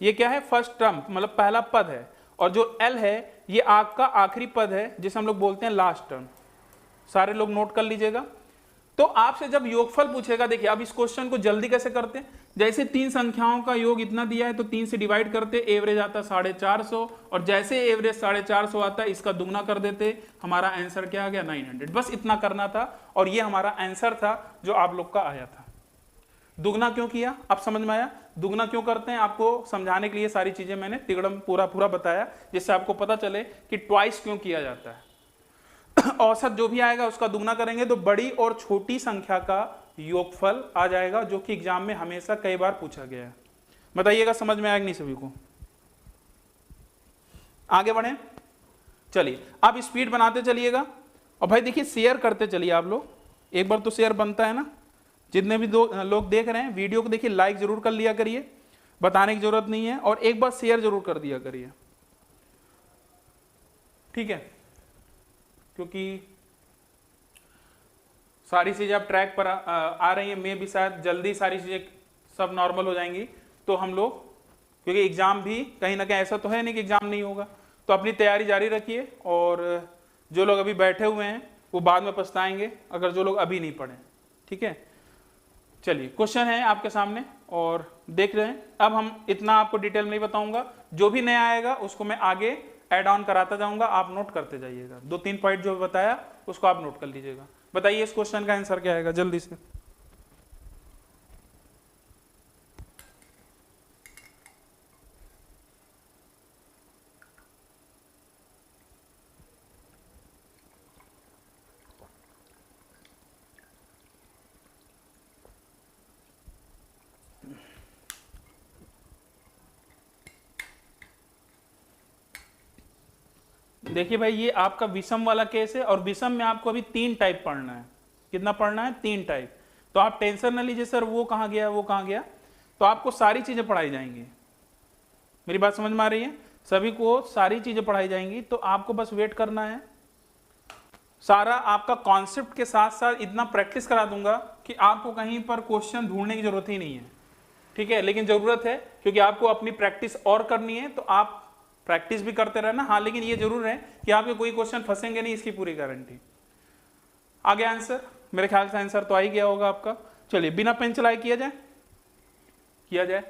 ये क्या है, फर्स्ट टर्म मतलब पहला पद है, और जो l है ये आपका आखिरी पद है जिसे हम लोग बोलते हैं लास्ट टर्म। सारे लोग नोट कर लीजिएगा। तो आपसे जब योगफल पूछेगा, देखिए अब इस क्वेश्चन को जल्दी कैसे करते हैं, जैसे 3 संख्याओं का योग इतना दिया है तो 3 से डिवाइड करते, एवरेज आता 450, और जैसे एवरेज 450 आता है इसका दुगना कर देते, हमारा आंसर क्या आ गया, 900। बस इतना करना था और ये हमारा आंसर था जो आप लोग का आया था। दुगना क्यों किया, अब समझ में आया? दुगना क्यों करते हैं, आपको समझाने के लिए सारी चीजें मैंने तिगड़म पूरा बताया, जिससे आपको पता चले कि ट्वाइस क्यों किया जाता है। औसत जो भी आएगा उसका दुगना करेंगे तो बड़ी और छोटी संख्या का योगफल आ जाएगा, जो कि एग्जाम में हमेशा कई बार पूछा गया है। बताइएगा समझ में आएगा नहीं सभी को? आगे बढ़े, चलिए अब स्पीड बनाते चलिएगा, और भाई देखिए शेयर करते चलिए आप लोग, एक बार तो शेयर बनता है ना। जितने भी लोग देख रहे हैं वीडियो को, देखिए लाइक जरूर कर लिया करिए, बताने की जरूरत नहीं है, और एक बार शेयर जरूर कर दिया करिए, ठीक है? क्योंकि सारी चीजें अब ट्रैक पर आ रही हैं, मैं भी शायद जल्दी सारी चीजें सब नॉर्मल हो जाएंगी, तो हम लोग, क्योंकि एग्जाम भी कहीं ना कहीं ऐसा तो है नहीं कि एग्जाम नहीं होगा, तो अपनी तैयारी जारी रखिए। और जो लोग अभी बैठे हुए हैं वो बाद में पछताएंगे अगर जो लोग अभी नहीं पढ़े, ठीक है? चलिए क्वेश्चन है आपके सामने और देख रहे हैं। अब हम इतना आपको डिटेल में नहीं बताऊंगा, जो भी नया आएगा उसको मैं आगे ऐड ऑन कराता जाऊंगा, आप नोट करते जाइएगा। 2-3 पॉइंट जो बताया उसको आप नोट कर लीजिएगा। बताइए इस क्वेश्चन का आंसर क्या आएगा जल्दी से। देखिए भाई ये आपका विषम वाला केस है, और विषम में आपको अभी 3 टाइप पढ़ना है। कितना पढ़ना है? 3 टाइप। तो आप टेंशन न लीजिए सर वो कहाँ गया वो कहाँ गया, तो आपको सारी चीजें पढ़ाई जाएंगी। मेरी बात समझ में आ रही है? सभी को सारी चीजें पढ़ाई जाएंगी, तो आपको बस वेट करना है। सारा आपका कॉन्सेप्ट के साथ साथ इतना प्रैक्टिस करा दूंगा कि आपको कहीं पर क्वेश्चन ढूंढने की जरूरत ही नहीं है, ठीक है? लेकिन जरूरत है क्योंकि आपको अपनी प्रैक्टिस और करनी है, तो आप प्रैक्टिस भी करते रहना। हाँ, लेकिन ये जरूर है कि आपके कोई क्वेश्चन फंसेंगे नहीं, इसकी पूरी गारंटी। आगे आंसर, मेरे ख्याल से आंसर तो आ ही गया होगा आपका। चलिए बिना पेन चलाए किया जाए।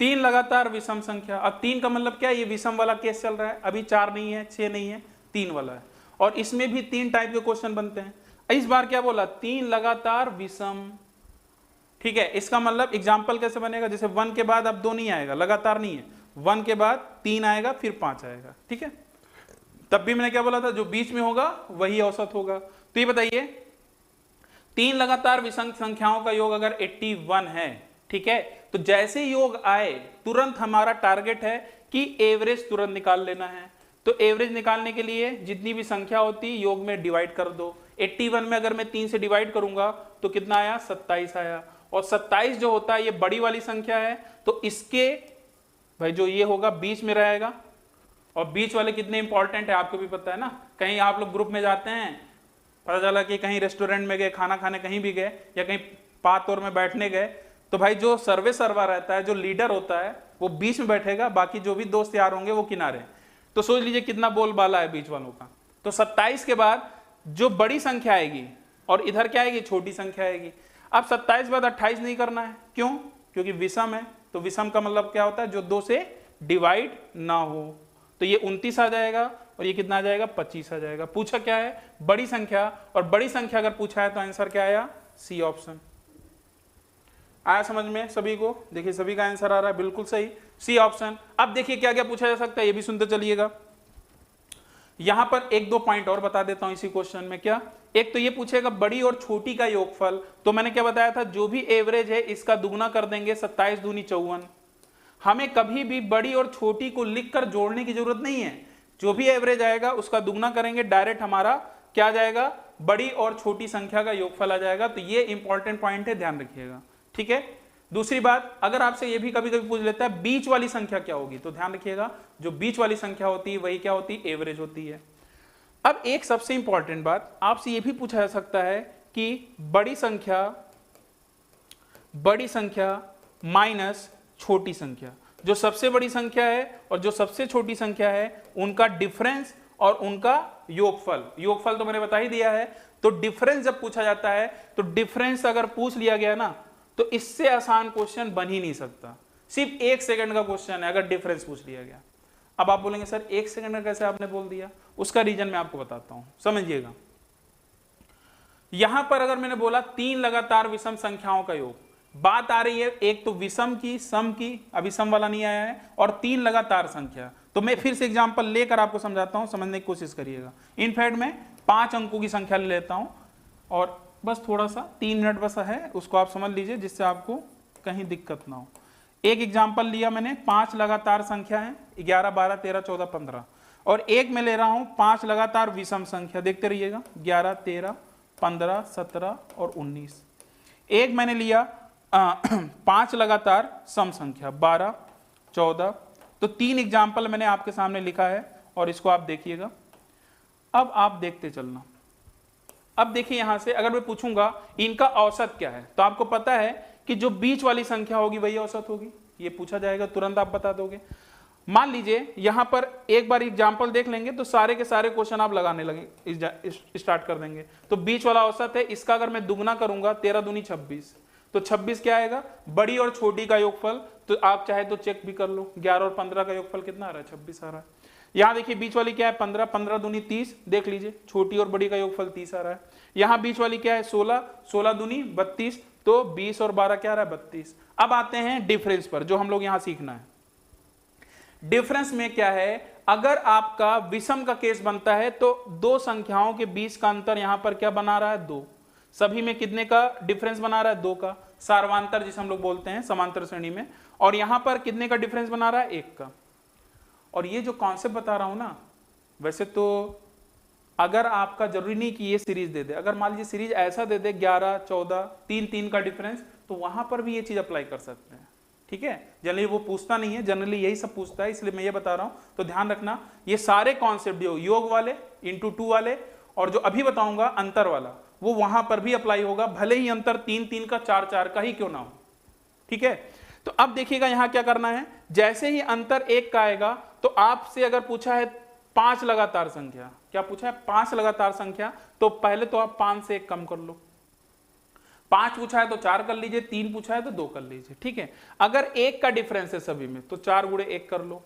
3 लगातार विषम संख्या। अब 3 का मतलब क्या है, ये विषम वाला केस चल रहा है, अभी 4 नहीं है, 6 नहीं है, 3 वाला है, और इसमें भी 3 टाइप के क्वेश्चन बनते हैं। इस बार क्या बोला, 3 लगातार विषम, ठीक है? इसका मतलब एग्जाम्पल कैसे बनेगा, जैसे 1 के बाद अब 2 नहीं आएगा, लगातार नहीं है, 1 के बाद 3 आएगा, फिर 5 आएगा, ठीक है? तब भी मैंने क्या बोला था, जो बीच में होगा वही औसत होगा। तो ये बताइए 3 लगातार विषम संख्याओं का योग अगर 81 है, ठीक है, तो जैसे योग आए तुरंत हमारा टारगेट है कि एवरेज तुरंत निकाल लेना है। तो एवरेज निकालने के लिए जितनी भी संख्या होती है योग में डिवाइड कर दो। 81 में अगर मैं 3 से डिवाइड करूंगा तो कितना आया, 27 आया, और 27 जो होता है ये बड़ी वाली संख्या है, तो इसके भाई जो ये होगा बीच में रहेगा। और बीच वाले कितने इंपॉर्टेंट है आपको भी पता है ना। कहीं आप लोग ग्रुप में जाते हैं, पता चला कि कहीं रेस्टोरेंट में गए, खाना खाने कहीं भी गए, या कहीं पात और में बैठने गए, तो भाई जो सर्वे सर्वा रहता है, जो लीडर होता है, वो बीच में बैठेगा, बाकी जो भी दोस्त यार होंगे वो किनारे। तो सोच लीजिए कितना बोलबाला है बीच वालों का। तो 27 के बाद जो बड़ी संख्या आएगी और इधर क्या आएगी, छोटी संख्या आएगी। अब 27 बाद 28 नहीं करना है, क्यों? क्योंकि विषम है, तो विषम का मतलब क्या होता है, जो 2 से डिवाइड ना हो। तो ये 29 आ जाएगा और ये कितना आ जाएगा, 25 आ जाएगा। पूछा क्या है, बड़ी संख्या, और बड़ी संख्या अगर पूछा है तो आंसर क्या आया, सी ऑप्शन। आया समझ में सभी को? देखिए सभी का आंसर आ रहा है बिल्कुल सही, सी ऑप्शन। अब देखिए क्या क्या पूछा जा सकता है, ये भी सुनते चलिएगा। यहां पर 1-2 पॉइंट और बता देता हूं इसी क्वेश्चन में। क्या, एक तो ये पूछेगा बड़ी और छोटी का योगफल, तो मैंने क्या बताया था, जो भी एवरेज है इसका दुगना कर देंगे, 27 दूनी 54। हमें कभी भी बड़ी और छोटी को लिखकर जोड़ने की जरूरत नहीं है, जो भी एवरेज आएगा उसका दुगना करेंगे, डायरेक्ट हमारा क्या आ जाएगा, बड़ी और छोटी संख्या का योगफल आ जाएगा। तो ये इंपॉर्टेंट पॉइंट है, ध्यान रखिएगा, ठीक है। दूसरी बात, अगर आपसे ये भी कभी कभी पूछ लेता है बीच वाली संख्या क्या होगी, तो ध्यान रखिएगा जो बीच वाली संख्या होती है वही क्या होती है, एवरेज होती है। अब एक सबसे इंपॉर्टेंट बात, आपसे ये भी पूछा जा सकता है कि बड़ी संख्या माइनस छोटी संख्या, जो सबसे बड़ी संख्या है और जो सबसे छोटी संख्या है उनका डिफरेंस और उनका योगफल तो मैंने बता ही दिया है। तो डिफरेंस जब पूछा जाता है, तो डिफरेंस अगर पूछ लिया गया ना, तो इससे आसान क्वेश्चन बन ही नहीं सकता। सिर्फ 1 सेकंड का क्वेश्चन है अगर डिफरेंस पूछ लिया गया। अब आप बोलेंगे सर 1 सेकंड का कैसे आपने बोल दिया, उसका रीजन मैं आपको बताता हूं, समझिएगा। यहां पर अगर मैंने बोला 3 लगातार विषम संख्याओं का योग, बात आ रही है एक तो विषम की, सम की, अभी सम वाला नहीं आया है, और 3 लगातार संख्या। तो मैं फिर से एग्जांपल लेकर आपको समझाता हूं, समझने की कोशिश करिएगा। इनफैक्ट मैं 5 अंकों की संख्या ले लेता हूं और बस थोड़ा सा 3 मिनट बस है, उसको आप समझ लीजिए जिससे आपको कहीं दिक्कत ना हो। एक एग्जाम्पल लिया मैंने, 5 लगातार संख्या है, 11, 12, 13, 14, 15, और एक मैं ले रहा हूं 5 लगातार विषम संख्या, देखते रहिएगा, 11, 13, 15, 17 और 19। एक मैंने लिया 5 लगातार सम संख्या, 12, 14। तो 3 एग्जाम्पल मैंने आपके सामने लिखा है और इसको आप देखिएगा। अब आप देखते चलना। अब देखिए यहां से अगर मैं पूछूंगा इनका औसत क्या है, तो आपको पता है कि जो बीच वाली संख्या होगी वही औसत होगी, ये पूछा जाएगा, तुरंत आप बता दोगे। मान लीजिए यहां पर एक बार एग्जांपल देख लेंगे तो सारे के सारे क्वेश्चन आप लगाने लगे, स्टार्ट कर देंगे। तो बीच वाला औसत है, इसका अगर मैं दुगना करूंगा, 13 दूनी 26, तो 26 क्या आएगा, बड़ी और छोटी का योगफल। तो आप चाहे तो चेक भी कर लो, 11 और 15 का योगफल कितना आ रहा है, 26 आ रहा है। यहां देखिए बीच वाली क्या है, 15, 15 दूनी 30, देख लीजिए, छोटी और बड़ी का योगफल 30 आ रहा है। यहां बीच वाली क्या है, 16, 16 दूनी 32, तो 20 और 12 क्या आ रहा है, 32। अब आते हैं डिफरेंस पर, जो हम लोग यहां सीखना है। डिफरेंस में क्या है, अगर आपका विषम का केस बनता है तो दो संख्याओं के बीच का अंतर यहां पर क्या बना रहा है, 2। सभी में कितने का डिफरेंस बना रहा है, 2 का, सार्वांतर जिसे हम लोग बोलते हैं समांतर श्रेणी में। और यहां पर कितने का डिफरेंस बना रहा है, 1 का। और ये जो कॉन्सेप्ट बता रहा हूं ना, वैसे तो अगर आपका जरूरी नहीं कि ये सीरीज दे दे, अगर मान लीजिए सीरीज ऐसा दे दे 11, 14, 3, 3 का डिफरेंस, तो वहां पर भी ये चीज अप्लाई कर सकते हैं, ठीक है। जनरली वो पूछता नहीं है, जनरली यही सब पूछता है, इसलिए मैं ये बता रहा हूं। तो ध्यान रखना, ये सारे कॉन्सेप्ट जो योग वाले, इंटू 2 वाले, और जो अभी बताऊंगा अंतर वाला, वो वहां पर भी अप्लाई होगा, भले ही अंतर 3, 3 का, 4, 4 का ही क्यों ना हो, ठीक है। तो अब देखिएगा यहां क्या करना है, जैसे ही अंतर 1 का आएगा, तो आपसे अगर पूछा है 5 लगातार संख्या, क्या पूछा है, 5 लगातार संख्या, तो पहले तो आप 5 से 1 कम कर लो। 5 पूछा है तो 4 कर लीजिए, 3 पूछा है तो 2 कर लीजिए, ठीक है। अगर 1 का डिफरेंस है सभी में, तो 4 गुणे 1 कर लो।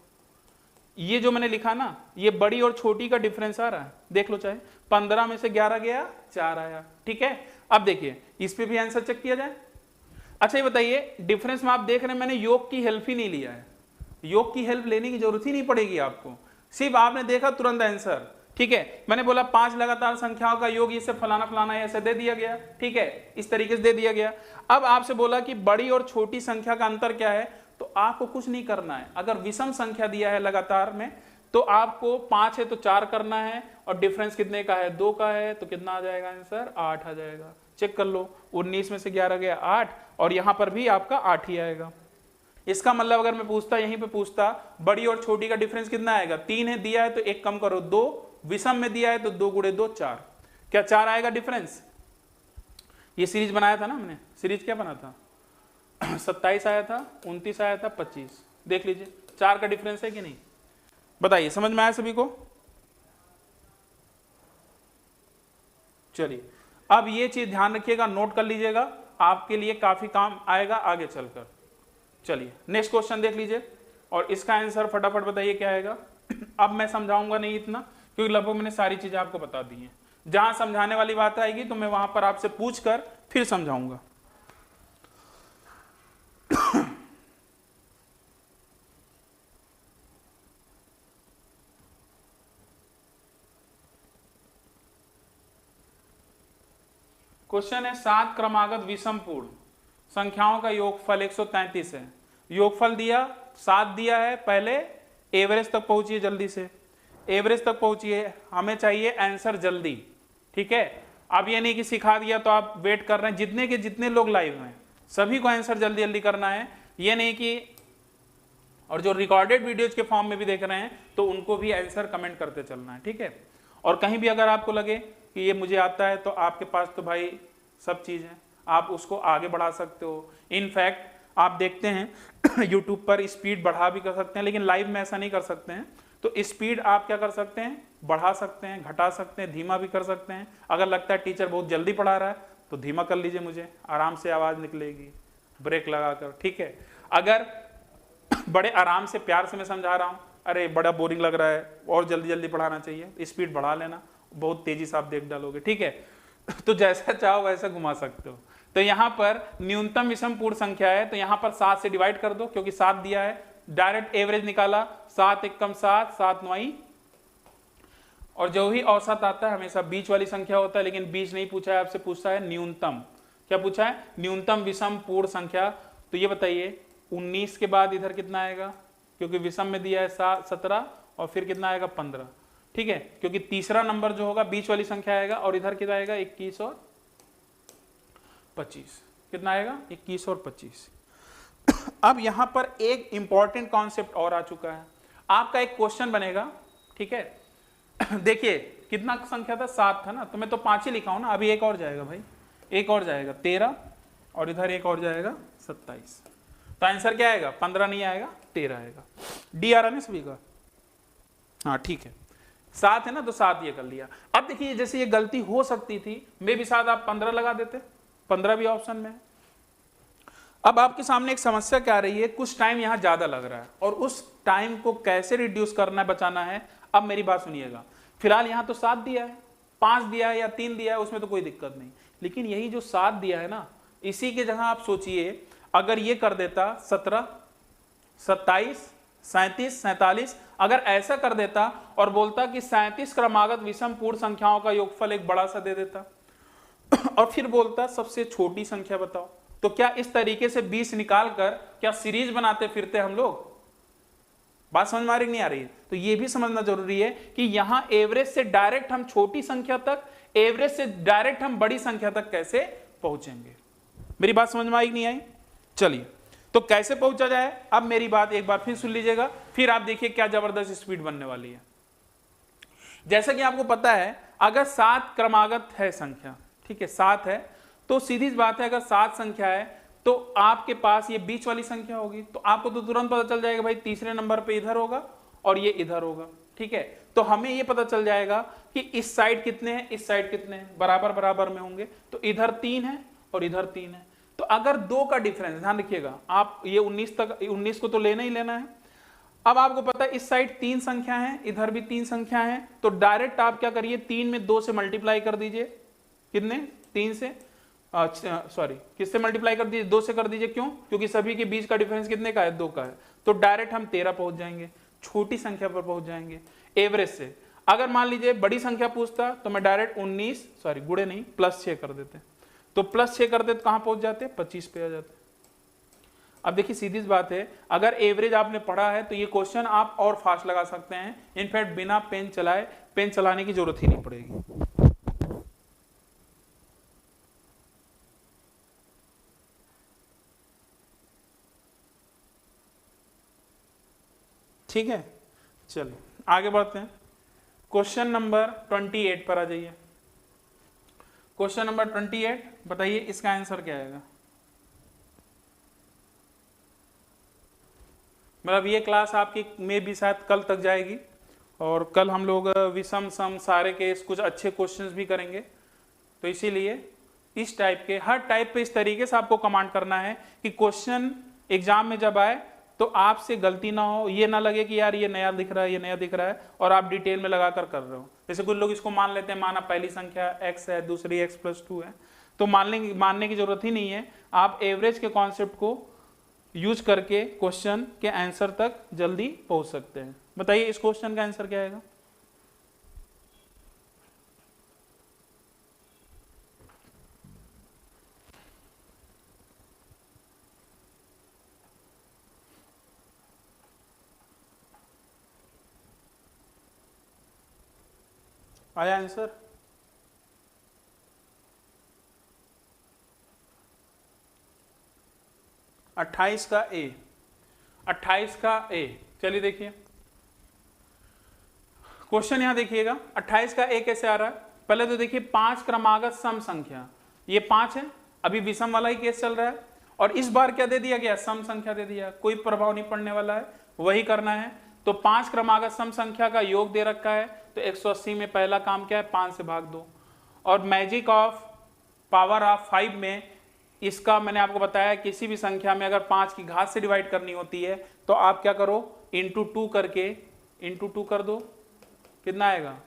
ये जो मैंने लिखा ना, ये बड़ी और छोटी का डिफरेंस आ रहा है, देख लो, चाहे 15 में से 11 गया, 4 आया, ठीक है। अब देखिए इस पे भी आंसर चेक किया जाए। अच्छा ये बताइए, डिफरेंस में आप देख रहे हैं मैंने योग की हेल्प ही नहीं लिया है, योग की हेल्प लेने की जरूरत ही नहीं पड़ेगी आपको, सिर्फ आपने देखा तुरंत आंसर, ठीक है। मैंने बोला 5 लगातार संख्याओं का योग, इससे फलाना फलाना ऐसे दे दिया गया, ठीक है, इस तरीके से दे दिया गया। अब आपसे बोला कि बड़ी और छोटी संख्या का अंतर क्या है, तो आपको कुछ नहीं करना है। अगर विषम संख्या दिया है लगातार में, तो आपको 5 है तो 4 करना है, और डिफरेंस कितने का है, 2 का है, तो कितना आ जाएगा आंसर, 8 आ जाएगा। चेक कर लो, 19 में से 11 गया 8, और यहां पर भी आपका 8 ही आएगा। इसका मतलब अगर मैं पूछता, यहीं पे पूछता, बड़ी और छोटी का डिफरेंस कितना आएगा, 3 है, दिया है तो 1 कम करो, 2, विषम में दिया है तो 2 गुणे 2, 4, क्या 4 आएगा डिफरेंस। ये सीरीज बनाया था ना हमने, सीरीज क्या बना था 27 आया था, 29 आया था, 25, देख लीजिए 4 का डिफरेंस है कि नहीं, बताइए, समझ में आया सभी को। चलिए अब ये चीज ध्यान रखिएगा, नोट कर लीजिएगा, आपके लिए काफी काम आएगा आगे चलकर। चलिए नेक्स्ट क्वेश्चन देख लीजिए और इसका आंसर फटाफट बताइए क्या आएगा। अब मैं समझाऊंगा नहीं इतना, क्योंकि लगभग मैंने सारी चीजें आपको बता दी हैं। जहां समझाने वाली बात आएगी तो मैं वहां पर आपसे पूछकर फिर समझाऊंगा। क्वेश्चन है 7 क्रमागत विषम पूर्ण संख्याओं का योगफल 133 है। योगफल दिया 7 दिया है, पहले एवरेज तक पहुंचिए, जल्दी से एवरेज तक पहुंचिए, हमें चाहिए आंसर जल्दी। ठीक है, अब ये नहीं कि सिखा दिया तो आप वेट कर रहे हैं, जितने के जितने लोग लाइव हैं सभी को आंसर जल्दी जल्दी करना है, ये नहीं कि, और जो रिकॉर्डेड वीडियोज के फॉर्म में भी देख रहे हैं तो उनको भी आंसर कमेंट करते चलना है। ठीक है, और कहीं भी अगर आपको लगे कि ये मुझे आता है तो आपके पास तो भाई सब चीज़ है, आप उसको आगे बढ़ा सकते हो। इनफैक्ट आप देखते हैं यूट्यूब पर स्पीड बढ़ा भी कर सकते हैं, लेकिन लाइव में ऐसा नहीं कर सकते हैं। तो स्पीड आप क्या कर सकते हैं, बढ़ा सकते हैं, घटा सकते हैं, धीमा भी कर सकते हैं। अगर लगता है टीचर बहुत जल्दी पढ़ा रहा है तो धीमा कर लीजिए, मुझे आराम से आवाज़ निकलेगी ब्रेक लगाकर। ठीक है, अगर बड़े आराम से प्यार से मैं समझा रहा हूँ, अरे बड़ा बोरिंग लग रहा है और जल्दी जल्दी पढ़ाना चाहिए, स्पीड बढ़ा लेना, बहुत तेजी से आप देख डालोगे। ठीक है, तो जैसा चाहो वैसा घुमा सकते हो। तो यहाँ पर न्यूनतम विषम पूर्ण संख्या है, तो यहाँ पर 7 से डिवाइड कर दो, क्योंकि 7 दिया है, डायरेक्ट एवरेज निकाला, 7 एकम 7, 7 9, और जो ही औसत आता है हमेशा बीच वाली संख्या होता है, लेकिन बीच नहीं पूछा है आपसे, पूछा है न्यूनतम। क्या पूछा है, न्यूनतम विषम पूर्ण संख्या। तो ये बताइए 19 के बाद इधर कितना आएगा, क्योंकि विषम में दिया है 17, और फिर कितना आएगा 15। ठीक है, क्योंकि तीसरा नंबर जो होगा बीच वाली संख्या आएगा, और इधर कितना आएगा 21 और 25, कितना आएगा 21 और 25। अब यहां पर एक इंपॉर्टेंट कॉन्सेप्ट और आ चुका है, आपका एक क्वेश्चन बनेगा। ठीक है, देखिए कितना संख्या था, 7 था ना, तो मैं तो 5 ही लिखा हूं ना, अभी एक और जाएगा भाई, एक और जाएगा 13, और इधर एक और जाएगा 27। तो आंसर क्या आएगा, 15 नहीं आएगा, 13 आएगा। डी आ रहा है सभी का, हाँ ठीक है, 7 है ना, तो 7 ये कर लिया। अब देखिए जैसे ये गलती हो सकती थी, मे भी शायद आप 15 लगा देते, 15 भी ऑप्शन में है। अब आपके सामने एक समस्या क्या आ रही है, कुछ टाइम यहां ज्यादा लग रहा है, और उस टाइम को कैसे रिड्यूस करना है, बचाना है। अब मेरी बात सुनिएगा, फिलहाल यहां तो 7 दिया है, 5 दिया है या 3 दिया है, उसमें तो कोई दिक्कत नहीं, लेकिन यही जो 7 दिया है ना, इसी के जगह आप सोचिए अगर ये कर देता 17, 27, 37, 47, अगर ऐसा कर देता और बोलता कि 37 क्रमागत विषम पूर्ण संख्याओं का योगफल एक बड़ा सा दे देता, और फिर बोलता सबसे छोटी संख्या बताओ, तो क्या इस तरीके से 20 निकाल कर क्या सीरीज बनाते फिरते हम लोग? बात समझ में आ रही नहीं आ रही? तो ये भी समझना जरूरी है कि यहां एवरेज से डायरेक्ट हम छोटी संख्या तक, एवरेज से डायरेक्ट हम बड़ी संख्या तक कैसे पहुंचेंगे। मेरी बात समझ में आई नहीं आई? चलिए, तो कैसे पहुंचा जाए, अब मेरी बात एक बार फिर सुन लीजिएगा, फिर आप देखिए क्या जबरदस्त स्पीड बनने वाली है। जैसा कि आपको पता है, अगर 7 क्रमागत है संख्या, ठीक है 7 है, तो सीधी बात है अगर 7 संख्या है तो आपके पास ये बीच वाली संख्या होगी, तो आपको तो तुरंत पता चल जाएगा भाई तीसरे नंबर पे इधर होगा और ये इधर होगा। ठीक है, तो हमें ये पता चल जाएगा कि इस साइड कितने हैं, इस साइड कितने हैं, बराबर बराबर में होंगे, तो इधर 3 है और इधर 3 है। तो अगर 2 का डिफरेंस, ध्यान रखिएगा आप, ये 19 को तो लेना ही लेना है। अब आपको पता है इस साइड 3 संख्या है, इधर भी 3 संख्या है, तो डायरेक्ट आप क्या करिए, 3 में 2 से मल्टीप्लाई कर दीजिए, कितने, 3 से, सॉरी किससे मल्टीप्लाई कर दीजिए, 2 से कर दीजिए। क्यों? क्योंकि सभी के बीच का डिफरेंस कितने का है, 2 का है, तो डायरेक्ट हम 13 पहुंच जाएंगे, छोटी संख्या पर पहुंच जाएंगे एवरेज से। अगर मान लीजिए बड़ी संख्या पूछता तो मैं डायरेक्ट 19, सॉरी गुणे नहीं, +6 कर देते, तो +6 कर देते तो कहां पहुंच जाते, 25 पे आ जाते। अब देखिए सीधी बात है, अगर एवरेज आपने पढ़ा है तो ये क्वेश्चन आप और फास्ट लगा सकते हैं, इनफैक्ट बिना पेन चलाए, पेन चलाने की जरूरत ही नहीं पड़ेगी। ठीक है, चलिए आगे बढ़ते हैं। क्वेश्चन नंबर 28 पर आ जाइए। क्वेश्चन नंबर 28 बताइए इसका आंसर क्या आएगा। मतलब ये क्लास आपकी में भी शायद कल तक जाएगी, और कल हम लोग विषम सम सारे के कुछ अच्छे क्वेश्चंस भी करेंगे, तो इसीलिए इस टाइप के हर टाइप पे इस तरीके से आपको कमांड करना है कि क्वेश्चन एग्जाम में जब आए तो आपसे गलती ना हो, ये ना लगे कि यार ये नया दिख रहा है, ये नया दिख रहा है और आप डिटेल में लगा कर रहे हो। जैसे कुछ लोग इसको मान लेते हैं, माना पहली संख्या x है, दूसरी x+2 है, तो मानने की जरूरत ही नहीं है। आप एवरेज के कॉन्सेप्ट को यूज करके क्वेश्चन के आंसर तक जल्दी पहुंच सकते हैं। बताइए इस क्वेश्चन का आंसर क्या आएगा? आया आंसर? अट्ठाईस का ए, 28 का ए। चलिए देखिए क्वेश्चन यहां देखिएगा, 28 का ए कैसे आ रहा है? पहले तो देखिए 5 क्रमागत सम संख्या, ये 5 है, अभी विषम वाला ही केस चल रहा है और इस बार क्या दे दिया गया? सम संख्या दे दिया, कोई प्रभाव नहीं पड़ने वाला है, वही करना है। तो 5 क्रमागत सम संख्या का योग दे रखा है, तो 180 में पहला काम क्या है? 5 से भाग दो। और मैजिक ऑफ पावर ऑफ 5 में इसका मैंने आपको बताया, किसी भी संख्या में अगर 5 की घात से डिवाइड करनी होती है तो आप क्या करो? इंटू 2 करके इंटू 2 कर दो, कितना आएगा?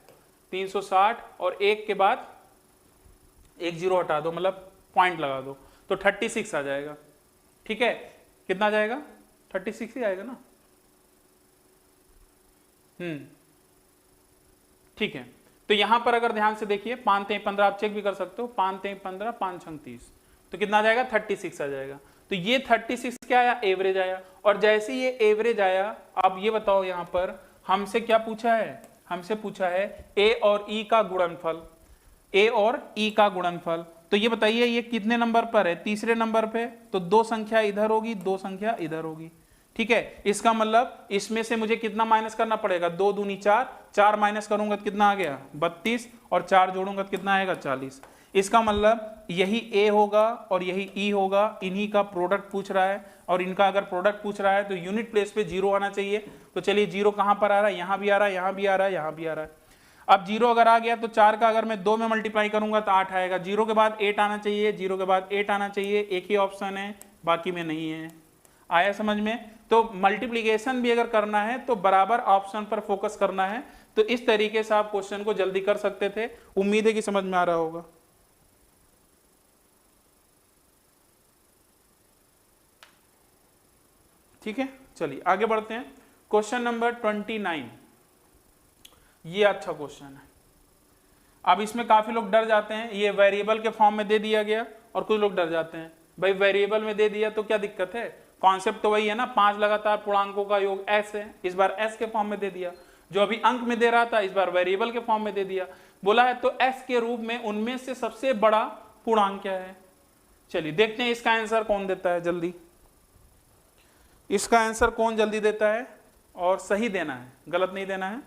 360 और एक के बाद एक जीरो हटा दो, मतलब पॉइंट लगा दो, तो 36 आ जाएगा। ठीक है, कितना आ जाएगा? 36 ही आएगा ना। ठीक है, तो यहां पर अगर ध्यान से देखिए 5 3 15 आप चेक भी कर सकते हो, 5 3 15 5 6 30, तो कितना आ जाएगा? 36 आ जाएगा। तो ये 36 क्या आया? एवरेज आया। और जैसे ये एवरेज आया, अब ये बताओ यहां पर हमसे क्या पूछा है? हमसे पूछा है ए और ई का गुणनफल, ए और ई का गुणनफल। तो ये बताइए ये कितने नंबर पर है? तीसरे नंबर पे, तो 2 संख्या इधर होगी, 2 संख्या इधर होगी। ठीक है, इसका मतलब इसमें से मुझे कितना माइनस करना पड़ेगा? 2 दूनी 4, 4 माइनस करूंगा तो कितना आ गया? 32, और 4 जोड़ूंगा तो कितना आएगा? 40। इसका मतलब यही ए होगा और यही ई होगा, इन्हीं का प्रोडक्ट पूछ रहा है, और इनका अगर प्रोडक्ट पूछ रहा है तो यूनिट प्लेस पे 0 आना चाहिए। तो चलिए 0 कहां पर आ रहा है? यहां भी आ रहा है, यहां भी आ रहा है, यहां भी आ रहा है। अब 0 अगर आ गया तो 4 का अगर मैं 2 में मल्टीप्लाई करूंगा तो 8 आएगा। 0 के बाद 8 आना चाहिए, 0 के बाद 8 आना चाहिए, एक ही ऑप्शन है, बाकी में नहीं है। आया समझ में? तो मल्टीप्लीकेशन भी अगर करना है तो बराबर ऑप्शन पर फोकस करना है। तो इस तरीके से आप क्वेश्चन को जल्दी कर सकते थे। उम्मीद है कि समझ में आ रहा होगा। ठीक है, चलिए आगे बढ़ते हैं। क्वेश्चन नंबर 29, ये अच्छा क्वेश्चन है। अब इसमें काफी लोग डर जाते हैं, ये वेरिएबल के फॉर्म में दे दिया गया, और कुछ लोग डर जाते हैं भाई वेरिएबल में दे दिया तो क्या दिक्कत है? कॉन्सेप्ट तो वही है ना, 5 लगातार पूर्णांकों का योग s है, इस बार s के फॉर्म में दे दिया। जो अभी अंक में दे रहा था इस बार वेरिएबल के फॉर्म में दे दिया। बोला है तो s के रूप में उनमें से सबसे बड़ा पूर्णांक क्या है? चलिए देखते हैं इसका आंसर कौन देता है जल्दी। इसका आंसर कौन जल्दी देता है, और सही देना है, गलत नहीं देना है,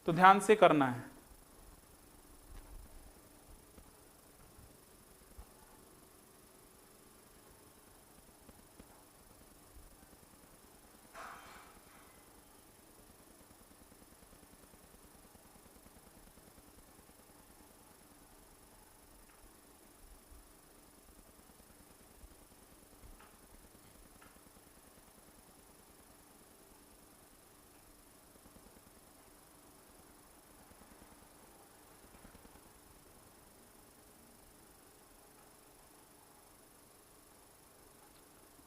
तो ध्यान से करना है।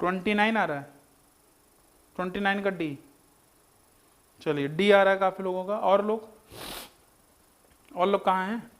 ट्वेंटी 29 आ रहा है, 29 का डी। चलिए डी आ रहा है काफी लोगों का। और लोग कहाँ हैं?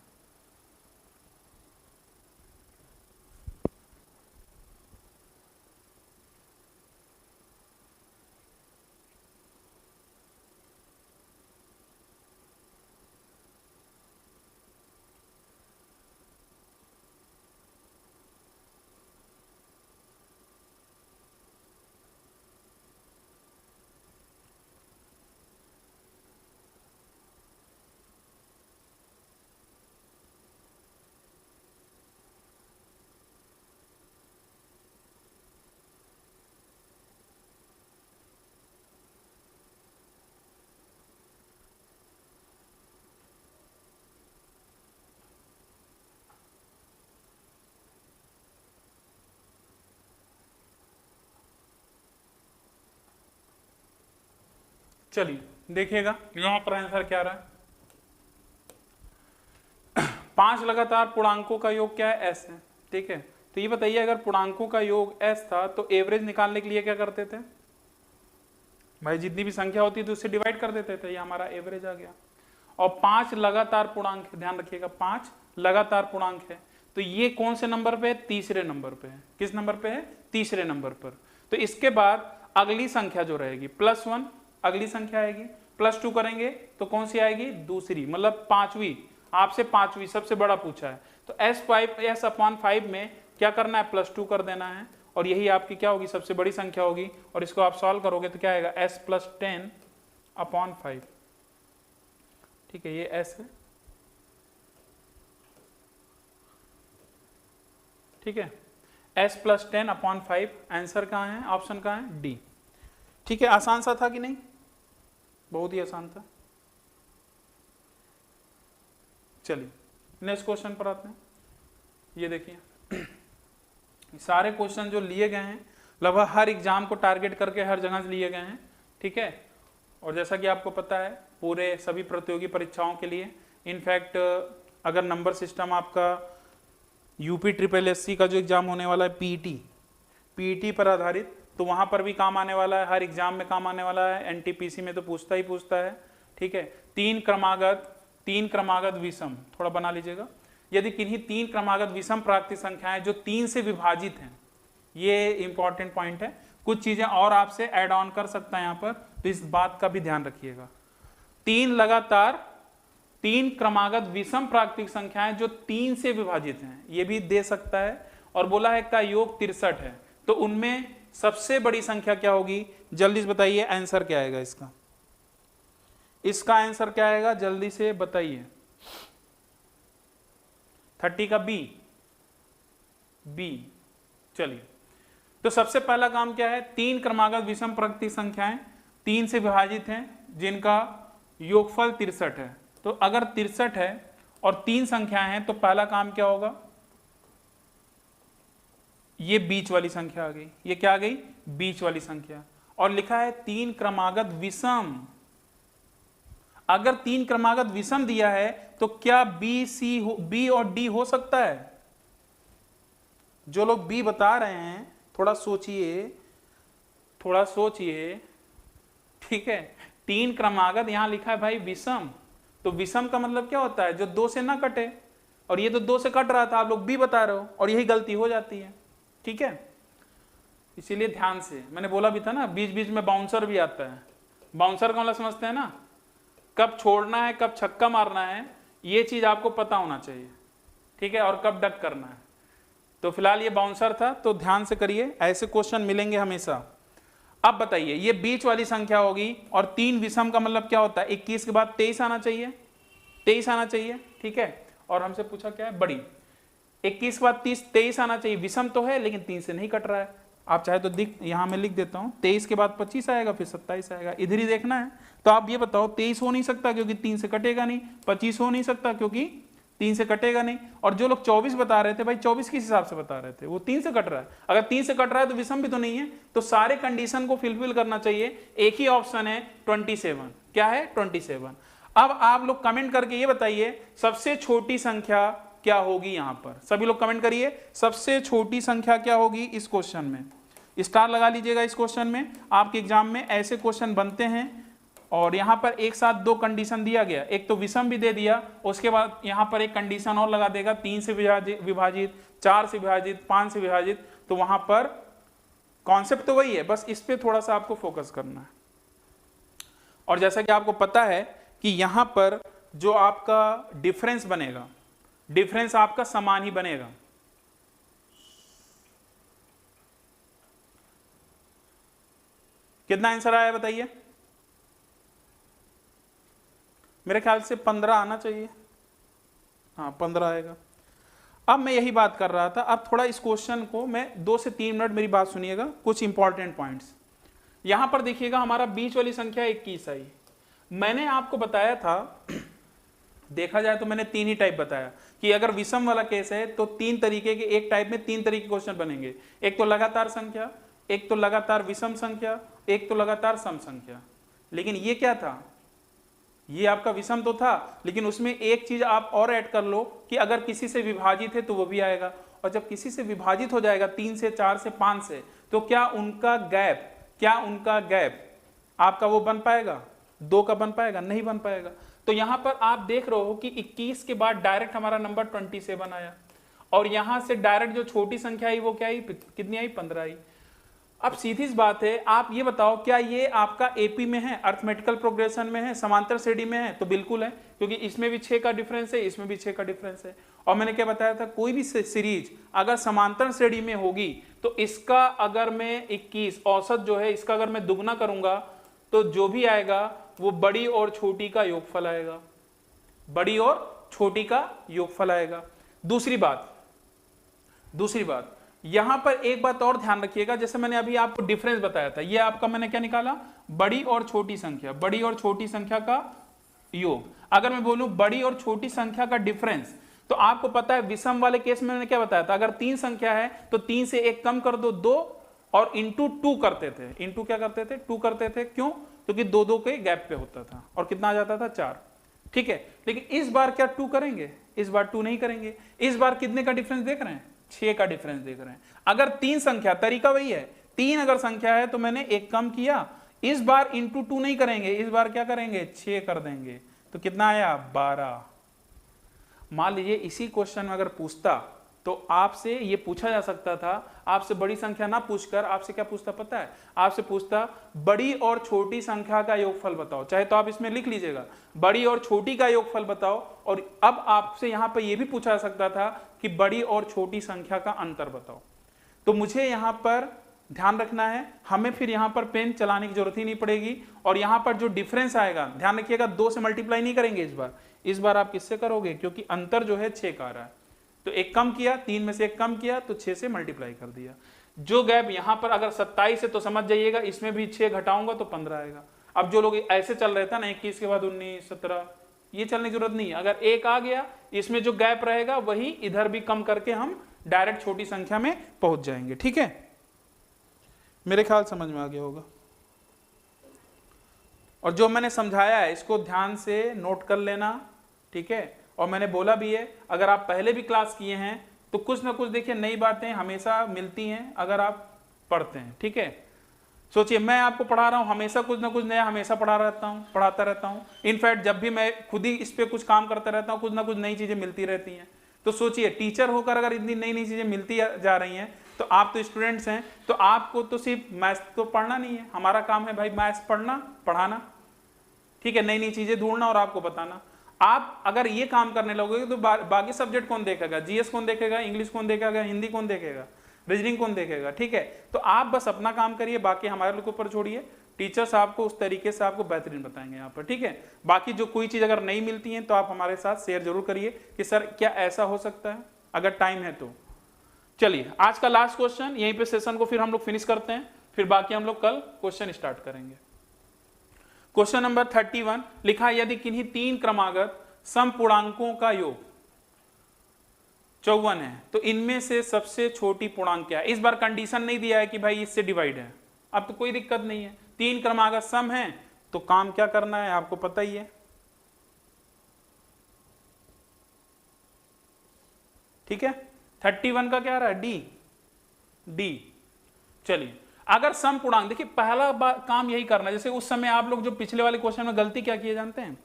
चलिए देखिएगा यहां पर आंसर क्या रहा है। 5 लगातार पूर्णांकों का योग क्या है, s है। ठीक है, तो ये बताइए अगर पूर्णांकों का योग s था तो एवरेज निकालने के लिए क्या करते थे भाई, जितनी भी संख्या होती थी उससे डिवाइड कर देते थे, ये हमारा एवरेज आ गया। और 5 लगातार पूर्णांक, ध्यान रखिएगा 5 लगातार पूर्णांक है, तो ये कौन से नंबर पे है, तीसरे नंबर पे है। किस नंबर पे है, तीसरे नंबर पर। तो इसके बाद अगली संख्या जो रहेगी +1 अगली संख्या आएगी, +2 करेंगे तो कौन सी आएगी, दूसरी, मतलब पांचवी, आपसे पांचवी सबसे बड़ा पूछा है। तो S/5 में क्या करना है, +2 कर देना है, और यही आपकी क्या होगी, सबसे बड़ी संख्या होगी। और इसको आप सॉल्व करोगे तो क्या आएगा, S + 10/5। ठीक है, ये S है। ठीक है, S + 10/5 आंसर कहाँ है, ऑप्शन कहाँ है, डी। ठीक है, आसान सा था कि नहीं, बहुत ही आसान था। चलिए नेक्स्ट क्वेश्चन पर आते हैं। ये देखिए सारे क्वेश्चन जो लिए गए हैं लगभग हर एग्जाम को टारगेट करके हर जगह से लिए गए हैं। ठीक है, और जैसा कि आपको पता है पूरे सभी प्रतियोगी परीक्षाओं के लिए, इनफैक्ट अगर नंबर सिस्टम आपका UP-SSC का जो एग्जाम होने वाला है पीईटी पर आधारित, तो वहां पर भी काम आने वाला है, हर एग्जाम में काम आने वाला है। NTPC में तो पूछता ही पूछता है। ठीक है, तीन क्रमागत विषम, थोड़ा बना लीजिएगा, यदि किन्हीं 3 क्रमागत विषम प्राकृतिक संख्याएं जो 3 से विभाजित हैं, ये इंपॉर्टेंट पॉइंट है। कुछ चीजें और आपसे ऐड ऑन कर सकता है यहाँ पर, तो इस बात का भी ध्यान रखिएगा। 3 क्रमागत विषम प्राकृतिक संख्याएं जो 3 से विभाजित हैं, ये भी दे सकता है। और बोला है का योग 63 है, तो उनमें सबसे बड़ी संख्या क्या होगी, जल्दी से बताइए आंसर क्या आएगा इसका। इसका आंसर क्या आएगा, जल्दी से बताइए। 30 का बी। चलिए, तो सबसे पहला काम क्या है, 3 क्रमागत विषम प्राकृतिक संख्याएं 3 से विभाजित हैं जिनका योगफल 63 है। तो अगर 63 है और 3 संख्याएं हैं तो पहला काम क्या होगा, ये बीच वाली संख्या आ गई। ये क्या आ गई, बीच वाली संख्या। और लिखा है 3 क्रमागत विषम। अगर 3 क्रमागत विषम दिया है तो क्या बी और डी हो सकता है। जो लोग बी बता रहे हैं थोड़ा सोचिए। ठीक है, 3 क्रमागत यहां लिखा है भाई विषम, तो विषम का मतलब क्या होता है, जो 2 से ना कटे, और ये तो 2 से कट रहा था, आप लोग बी बता रहे हो, और यही गलती हो जाती है। ठीक है, इसीलिए ध्यान से, मैंने बोला भी था ना, बीच बीच में बाउंसर भी आता है। बाउंसर का मतलब समझते हैं ना, कब छोड़ना है कब छक्का मारना है, ये चीज आपको पता होना चाहिए। ठीक है, और कब डक करना है। तो फिलहाल ये बाउंसर था, तो ध्यान से करिए, ऐसे क्वेश्चन मिलेंगे हमेशा। अब बताइए, ये बीच वाली संख्या होगी, और 3 विषम का मतलब क्या होता है, 21 के बाद 23 आना चाहिए, 23 आना चाहिए। ठीक है, और हमसे पूछा क्या है, बड़ी, 21 के बाद 23 आना चाहिए। विषम तो है लेकिन 3 से नहीं कट रहा है। आप चाहे तो यहां मैं लिख देता हूं, 23 के बाद 25 आएगा, फिर 27 आएगा, इधर ही देखना है। तो आप ये बताओ, 23 हो नहीं सकता क्योंकि 3 से कटेगा नहीं, 25 हो नहीं सकता क्योंकि 3 से कटेगा नहीं। और जो लोग 24 बता रहे थे भाई, 24 किस हिसाब से बता रहे थे, वो 3 से कट रहा है। अगर 3 से कट रहा है तो विषम भी तो नहीं है, तो सारे कंडीशन को फिलफिल करना चाहिए। एक ही ऑप्शन है 27। क्या है, 27। अब आप लोग कमेंट करके ये बताइए सबसे छोटी संख्या क्या होगी। यहां पर सभी लोग कमेंट करिए, सबसे छोटी संख्या क्या होगी इस क्वेश्चन में। स्टार लगा लीजिएगा। इस क्वेश्चन में आपके एग्जाम में ऐसे क्वेश्चन बनते हैं, और यहां पर एक साथ 2 कंडीशन दिया गया, एक तो विषम भी दे दिया, उसके बाद यहां पर एक कंडीशन और लगा देगा, 3 से विभाजित, 4 से विभाजित, 5 से विभाजित। तो वहां पर कॉन्सेप्ट तो वही है, बस इस पे थोड़ा सा आपको फोकस करना है। और जैसा कि आपको पता है कि यहां पर जो आपका डिफरेंस बनेगा, डिफरेंस आपका समान ही बनेगा। कितना आंसर आया बताइए, मेरे ख्याल से 15 आना चाहिए। हाँ 15 आएगा। अब मैं यही बात कर रहा था, अब थोड़ा इस क्वेश्चन को मैं 2 से 3 मिनट मेरी बात सुनिएगा, कुछ इंपॉर्टेंट पॉइंट्स। यहां पर देखिएगा हमारा बीच वाली संख्या 21 आई। मैंने आपको बताया था, देखा जाए तो मैंने 3 ही टाइप बताया कि अगर विषम वाला केस है तो 3 तरीके के, एक टाइप में 3 तरीके के क्वेश्चन बनेंगे। एक तो लगातार संख्या, एक तो लगातार विषम संख्या, एक तो लगातार सम संख्या। लेकिन ये क्या था, ये आपका विषम तो था, लेकिन उसमें एक चीज आप और ऐड कर लो कि अगर किसी से विभाजित है तो वो भी आएगा, और जब किसी से विभाजित हो जाएगा 3 से 4 से 5 से, तो क्या उनका गैप आपका वो बन पाएगा, 2 का बन पाएगा, नहीं बन पाएगा। तो यहां पर आप देख रहे हो कि 21 के बाद डायरेक्ट हमारा नंबर 27 आया, और यहां से डायरेक्ट जो छोटी संख्या आई वो क्या आई, कितनी आई, 15 आई। अब सीधी सी बात है, आप ये बताओ क्या ये आपका एपी में है, अर्थमेटिकल प्रोग्रेशन में है, समांतर श्रेणी में है? तो बिल्कुल है, क्योंकि इसमें भी 6 का डिफरेंस है, इसमें भी 6 का डिफरेंस है। और मैंने क्या बताया था, कोई भी सीरीज अगर समांतर श्रेणी में होगी तो इसका अगर मैं 21 औसत जो है इसका अगर मैं दुगना करूंगा तो जो भी आएगा वो बड़ी और छोटी का योगफल आएगा, बड़ी और छोटी का योगफल आएगा। दूसरी बात यहां पर एक बात और ध्यान रखिएगा, जैसे मैंने अभी आपको डिफरेंस बताया था, ये आपका मैंने क्या निकाला, बड़ी और छोटी संख्या का योग। अगर मैं बोलूं बड़ी और छोटी संख्या का डिफरेंस, तो आपको पता है विषम वाले केस में मैंने क्या बताया था, अगर 3 संख्या है तो 3 से 1 कम कर दो, 2, और इंटू 2 करते थे, इंटू क्या करते थे, 2 करते थे। क्यों? क्योंकि 2 के गैप पे होता था, और कितना आ जाता था, 4। ठीक है, लेकिन इस बार क्या 2 करेंगे, इस बार 2 नहीं करेंगे। इस बार कितने का डिफरेंस देख रहे हैं, 6 का डिफरेंस देख रहे हैं। अगर 3 संख्या, तरीका वही है, 3 अगर संख्या है तो मैंने 1 कम किया, इस बार इंटू 2 नहीं करेंगे, इस बार क्या करेंगे, 6 कर देंगे। तो कितना आया, 12। मान लीजिए इसी क्वेश्चन में अगर पूछता तो आपसे ये पूछा जा सकता था, आपसे बड़ी संख्या ना पूछकर आपसे क्या पूछता पता है, आपसे पूछता बड़ी और छोटी संख्या का योगफल बताओ। चाहे तो आप इसमें लिख लीजिएगा, बड़ी और छोटी का योगफल बताओ। और अब आपसे यहां पर यह भी पूछा जा सकता था कि बड़ी और छोटी संख्या का अंतर बताओ। तो मुझे यहां पर ध्यान रखना है, हमें फिर यहां पर पेन चलाने की जरूरत ही नहीं पड़ेगी। और यहां पर जो डिफरेंस आएगा, ध्यान रखिएगा, 2 से मल्टीप्लाई नहीं करेंगे इस बार आप किससे करोगे, क्योंकि अंतर जो है 6 का आ रहा है। तो 1 कम किया, 3 में से 1 कम किया तो 6 से मल्टीप्लाई कर दिया। जो गैप यहां पर अगर 27 है तो समझ जाइएगा इसमें भी 6 घटाऊंगा तो 15 आएगा। अब जो लोग ऐसे चल रहे थे ना, 21 के बाद 19, 17, ये चलने की जरूरत नहीं है। अगर 1 आ गया, इसमें जो गैप रहेगा वही इधर भी कम करके हम डायरेक्ट छोटी संख्या में पहुंच जाएंगे। ठीक है, मेरे ख्याल समझ में आ गया होगा। और जो मैंने समझाया है इसको ध्यान से नोट कर लेना, ठीक है। और मैंने बोला भी है, अगर आप पहले भी क्लास किए हैं तो कुछ ना कुछ देखिए नई बातें हमेशा मिलती हैं अगर आप पढ़ते हैं। ठीक है, सोचिए मैं आपको पढ़ा रहा हूं, हमेशा कुछ ना कुछ नया हमेशा पढ़ाता रहता हूं। इनफैक्ट जब भी मैं खुद ही इस पे कुछ काम करता रहता हूं, कुछ ना कुछ नई चीजें मिलती रहती हैं। तो सोचिए टीचर होकर अगर इतनी नई नई चीजें मिलती जा रही हैं, तो आप तो स्टूडेंट्स हैं, तो आपको तो सिर्फ मैथ्स तो पढ़ना नहीं है, हमारा काम है भाई मैथ्स पढ़ना, पढ़ाना। ठीक है, नई नई चीजें ढूंढना और आपको बताना। आप अगर ये काम करने लगोगे तो बाकी सब्जेक्ट कौन देखेगा, जीएस कौन देखेगा, इंग्लिश कौन देखेगा, हिंदी कौन देखेगा, रीजनिंग कौन देखेगा। ठीक है, तो आप बस अपना काम करिए, बाकी हमारे लोग ऊपर छोड़िए। टीचर्स आपको उस तरीके से आपको बेहतरीन बताएंगे यहाँ पर। ठीक है, बाकी जो कोई चीज अगर नहीं मिलती है तो आप हमारे साथ शेयर जरूर करिए कि सर क्या ऐसा हो सकता है, अगर टाइम है तो। चलिए आज का लास्ट क्वेश्चन, यहीं पे सेशन को फिर हम लोग फिनिश करते हैं, फिर बाकी हम लोग कल क्वेश्चन स्टार्ट करेंगे। क्वेश्चन नंबर 31 लिखा है, यदि किन्हीं 3 क्रमागत समपूर्णांकों का योग 54 है तो इनमें से सबसे छोटी पूर्णांक क्या है। इस बार कंडीशन नहीं दिया है कि भाई इससे डिवाइड है, अब तो कोई दिक्कत नहीं है। 3 क्रमागत सम है तो काम क्या करना है आपको पता ही है। ठीक है, 31 का क्या आ रहा है, डी। चलिए अगर सम पूर्णांक, देखिए पहला काम यही करना है। जैसे उस समय आप लोग जो पिछले वाले क्वेश्चन में गलती क्या किए जानते हैं,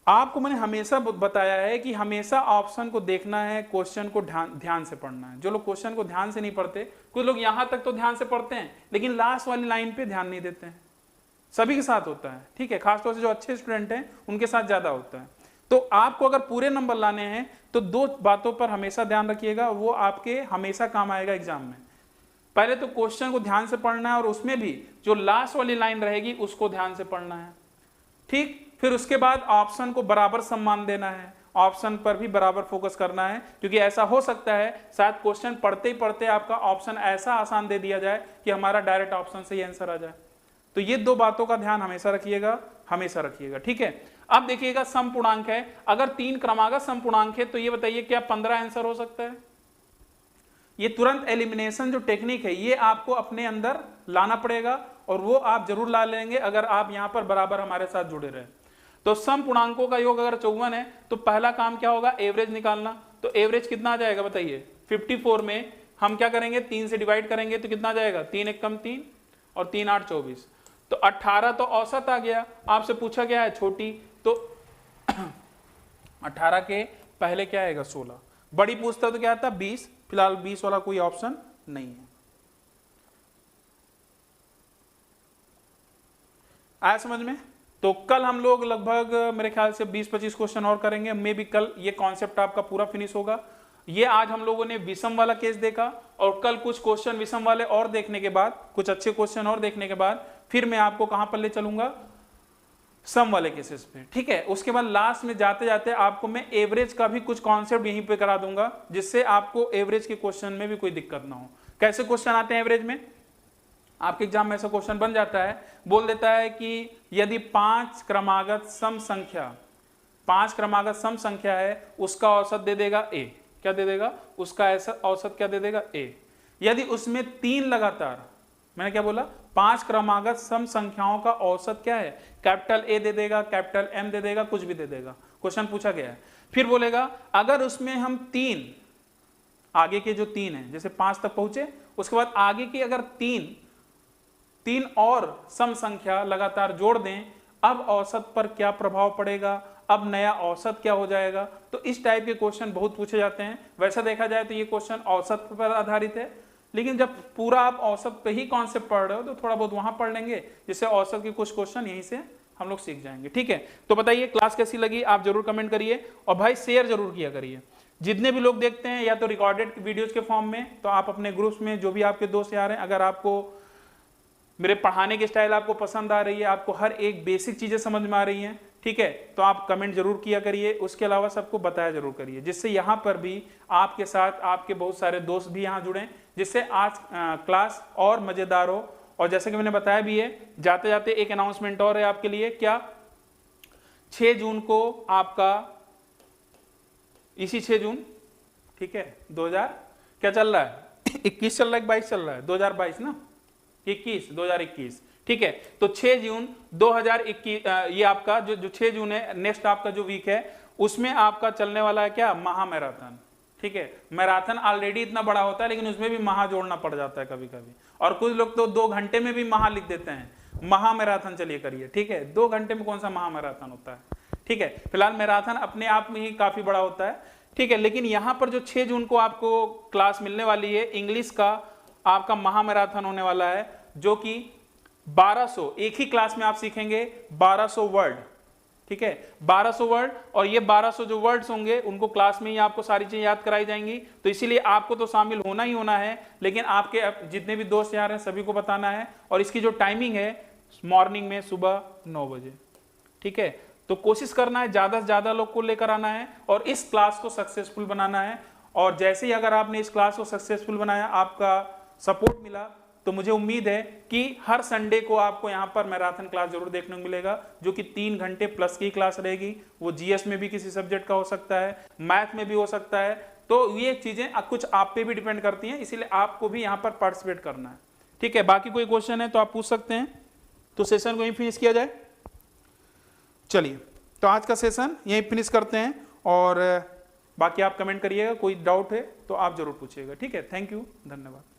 आपको मैंने हमेशा बताया है कि हमेशा ऑप्शन को देखना है, क्वेश्चन को ध्यान से पढ़ना है। जो लोग क्वेश्चन को ध्यान से नहीं पढ़ते, कुछ लोग यहां तक तो ध्यान से पढ़ते हैं लेकिन लास्ट वाली लाइन पे ध्यान नहीं देते हैं। सभी के साथ होता है, ठीक है, खासतौर से जो अच्छे स्टूडेंट हैं उनके साथ ज्यादा होता है। तो आपको अगर पूरे नंबर लाने हैं तो 2 बातों पर हमेशा ध्यान रखिएगा, वो आपके हमेशा काम आएगा एग्जाम में। पहले तो क्वेश्चन को ध्यान से पढ़ना है और उसमें भी जो लास्ट वाली लाइन रहेगी उसको ध्यान से पढ़ना है। ठीक, फिर उसके बाद ऑप्शन को बराबर सम्मान देना है, ऑप्शन पर भी बराबर फोकस करना है, क्योंकि ऐसा हो सकता है शायद क्वेश्चन पढ़ते ही पढ़ते आपका ऑप्शन ऐसा आसान दे दिया जाए कि हमारा डायरेक्ट ऑप्शन से ही आंसर आ जाए। तो ये 2 बातों का ध्यान हमेशा रखिएगा, हमेशा रखिएगा। ठीक है, अब देखिएगा सम पूर्णांक है, अगर 3 क्रमागत सम पूर्णांक है तो ये बताइए क्या 15 आंसर हो सकता है। ये तुरंत एलिमिनेशन जो टेक्निक है ये आपको अपने अंदर लाना पड़ेगा और वो आप जरूर ला लेंगे अगर आप यहाँ पर बराबर हमारे साथ जुड़े रहे। तो सम पूर्णांकों का योग अगर 54 है तो पहला काम क्या होगा, एवरेज निकालना। तो एवरेज कितना आ जाएगा बताइए, 54 में हम क्या करेंगे, 3 से डिवाइड करेंगे तो कितना आ जाएगा, 3 एक कम 3 और 3 8 24, तो 18 तो औसत आ गया। आपसे पूछा गया है छोटी, तो 18 के पहले क्या आएगा 16, बड़ी पूछता तो क्या आता 20, फिलहाल 20 वाला कोई ऑप्शन नहीं है। आया समझ में? तो कल हम लोग लगभग मेरे ख्याल से 20-25 क्वेश्चन और करेंगे, मे भी कल ये कॉन्सेप्ट आपका पूरा फिनिश होगा। ये आज हम लोगों ने विषम वाला केस देखा और कल कुछ क्वेश्चन विषम वाले और देखने के बाद, कुछ अच्छे क्वेश्चन और देखने के बाद फिर मैं आपको कहां पर ले चलूंगा, सम वाले केसेस पे, ठीक है। उसके बाद लास्ट में जाते जाते आपको मैं एवरेज का भी कुछ कॉन्सेप्ट यहीं पे करा दूंगा, जिससे आपको एवरेज के क्वेश्चन में भी कोई दिक्कत ना हो। कैसे क्वेश्चन आते हैं एवरेज में, आपके एग्जाम में ऐसा क्वेश्चन बन जाता है, बोल देता है कि यदि 5 क्रमागत सम संख्या, 5 क्रमागत सम संख्या है, उसका औसत दे देगा ए, क्या दे देगा, उसका ऐसा औसत क्या दे देगा ए। यदि उसमें 3 लगातार, मैंने क्या बोला, 5 क्रमागत सम संख्याओं का औसत क्या है, कैपिटल ए दे देगा, कैपिटल एम दे देगा, कुछ भी दे देगा, क्वेश्चन पूछा गया है। फिर बोलेगा अगर उसमें हम 3, आगे के जो 3 है, जैसे 5 तक पहुंचे, उसके बाद आगे की अगर 3 और सम संख्या लगातार जोड़ दें, अब औसत पर क्या प्रभाव पड़ेगा, अब नया औसत क्या हो जाएगा। तो इस टाइप के क्वेश्चन बहुत पूछे जाते हैं। वैसा देखा जाए तो ये क्वेश्चन औसत पर आधारित है, लेकिन जब पूरा आप औसत पे ही कॉन्सेप्ट पढ़ रहे हो तो थोड़ा बहुत वहां पढ़ लेंगे, जिससे औसत के कुछ क्वेश्चन यहीं से हम लोग सीख जाएंगे, ठीक है। तो बताइए क्लास कैसी लगी, आप जरूर कमेंट करिए और भाई शेयर जरूर किया करिए। जितने भी लोग देखते हैं या तो रिकॉर्डेड वीडियोज के फॉर्म में, तो आप अपने ग्रुप्स में जो भी आपके दोस्त यार हैं, अगर आपको मेरे पढ़ाने की स्टाइल आपको पसंद आ रही है, आपको हर एक बेसिक चीजें समझ में आ रही हैं, ठीक है, तो आप कमेंट जरूर किया करिए। उसके अलावा सबको बताया जरूर करिए, जिससे यहाँ पर भी आपके साथ आपके बहुत सारे दोस्त भी यहाँ जुड़ें, जिससे आज क्लास और मजेदार हो। और जैसे कि मैंने बताया भी है, जाते जाते एक अनाउंसमेंट और है आपके लिए, क्या, 6 जून को आपका, इसी 6 जून, ठीक है, 2000 क्या चल रहा है, 21 चल रहा है, 22 चल रहा है, 2022 ना, 2021, ठीक है। तो 6 जून 2021, ये आपका जो 6 जून है, नेक्स्ट आपका जो वीक है, उसमें आपका चलने वाला है क्या, महा मैराथन, ठीक है। मैराथन ऑलरेडी इतना बड़ा होता है, लेकिन उसमें भी महा जोड़ना पड़ जाता है कभी कभी, और कुछ लोग तो 2 घंटे में भी महा लिख देते हैं। महा मैराथन चलिए करिए, ठीक है, 2 घंटे में कौन सा महा मैराथन होता है, ठीक है। फिलहाल मैराथन अपने आप में ही काफी बड़ा होता है, ठीक है। लेकिन यहाँ पर जो 6 जून को आपको क्लास मिलने वाली है, इंग्लिश का आपका महा मैराथन होने वाला है, जो कि 1200, एक ही क्लास में आप सीखेंगे 1200 वर्ड, ठीक है, 1200 वर्ड। और ये 1200 जो वर्ड्स होंगे उनको क्लास में ही आपको सारी चीजें याद कराई जाएंगी। तो इसीलिए आपको तो शामिल होना ही होना है, लेकिन आपके जितने भी दोस्त यार हैं सभी को बताना है। और इसकी जो टाइमिंग है मॉर्निंग में सुबह 9 बजे, ठीक है। तो कोशिश करना है ज्यादा से ज्यादा लोग को लेकर आना है और इस क्लास को सक्सेसफुल बनाना है। और जैसे ही अगर आपने इस क्लास को सक्सेसफुल बनाया, आपका सपोर्ट मिला, तो मुझे उम्मीद है कि हर संडे को आपको यहाँ पर मैराथन क्लास जरूर देखने को मिलेगा, जो कि 3 घंटे प्लस की क्लास रहेगी। वो जीएस में भी किसी सब्जेक्ट का हो सकता है, मैथ में भी हो सकता है। तो ये चीजें कुछ आप पे भी डिपेंड करती हैं, इसीलिए आपको भी यहाँ पर पार्टिसिपेट करना है, ठीक है। बाकी कोई क्वेश्चन है तो आप पूछ सकते हैं, तो सेशन को यहीं फिनिश किया जाए। चलिए, तो आज का सेशन यहीं फिनिश करते हैं, और बाकी आप कमेंट करिएगा, कोई डाउट है तो आप जरूर पूछिएगा, ठीक है। थैंक यू, धन्यवाद।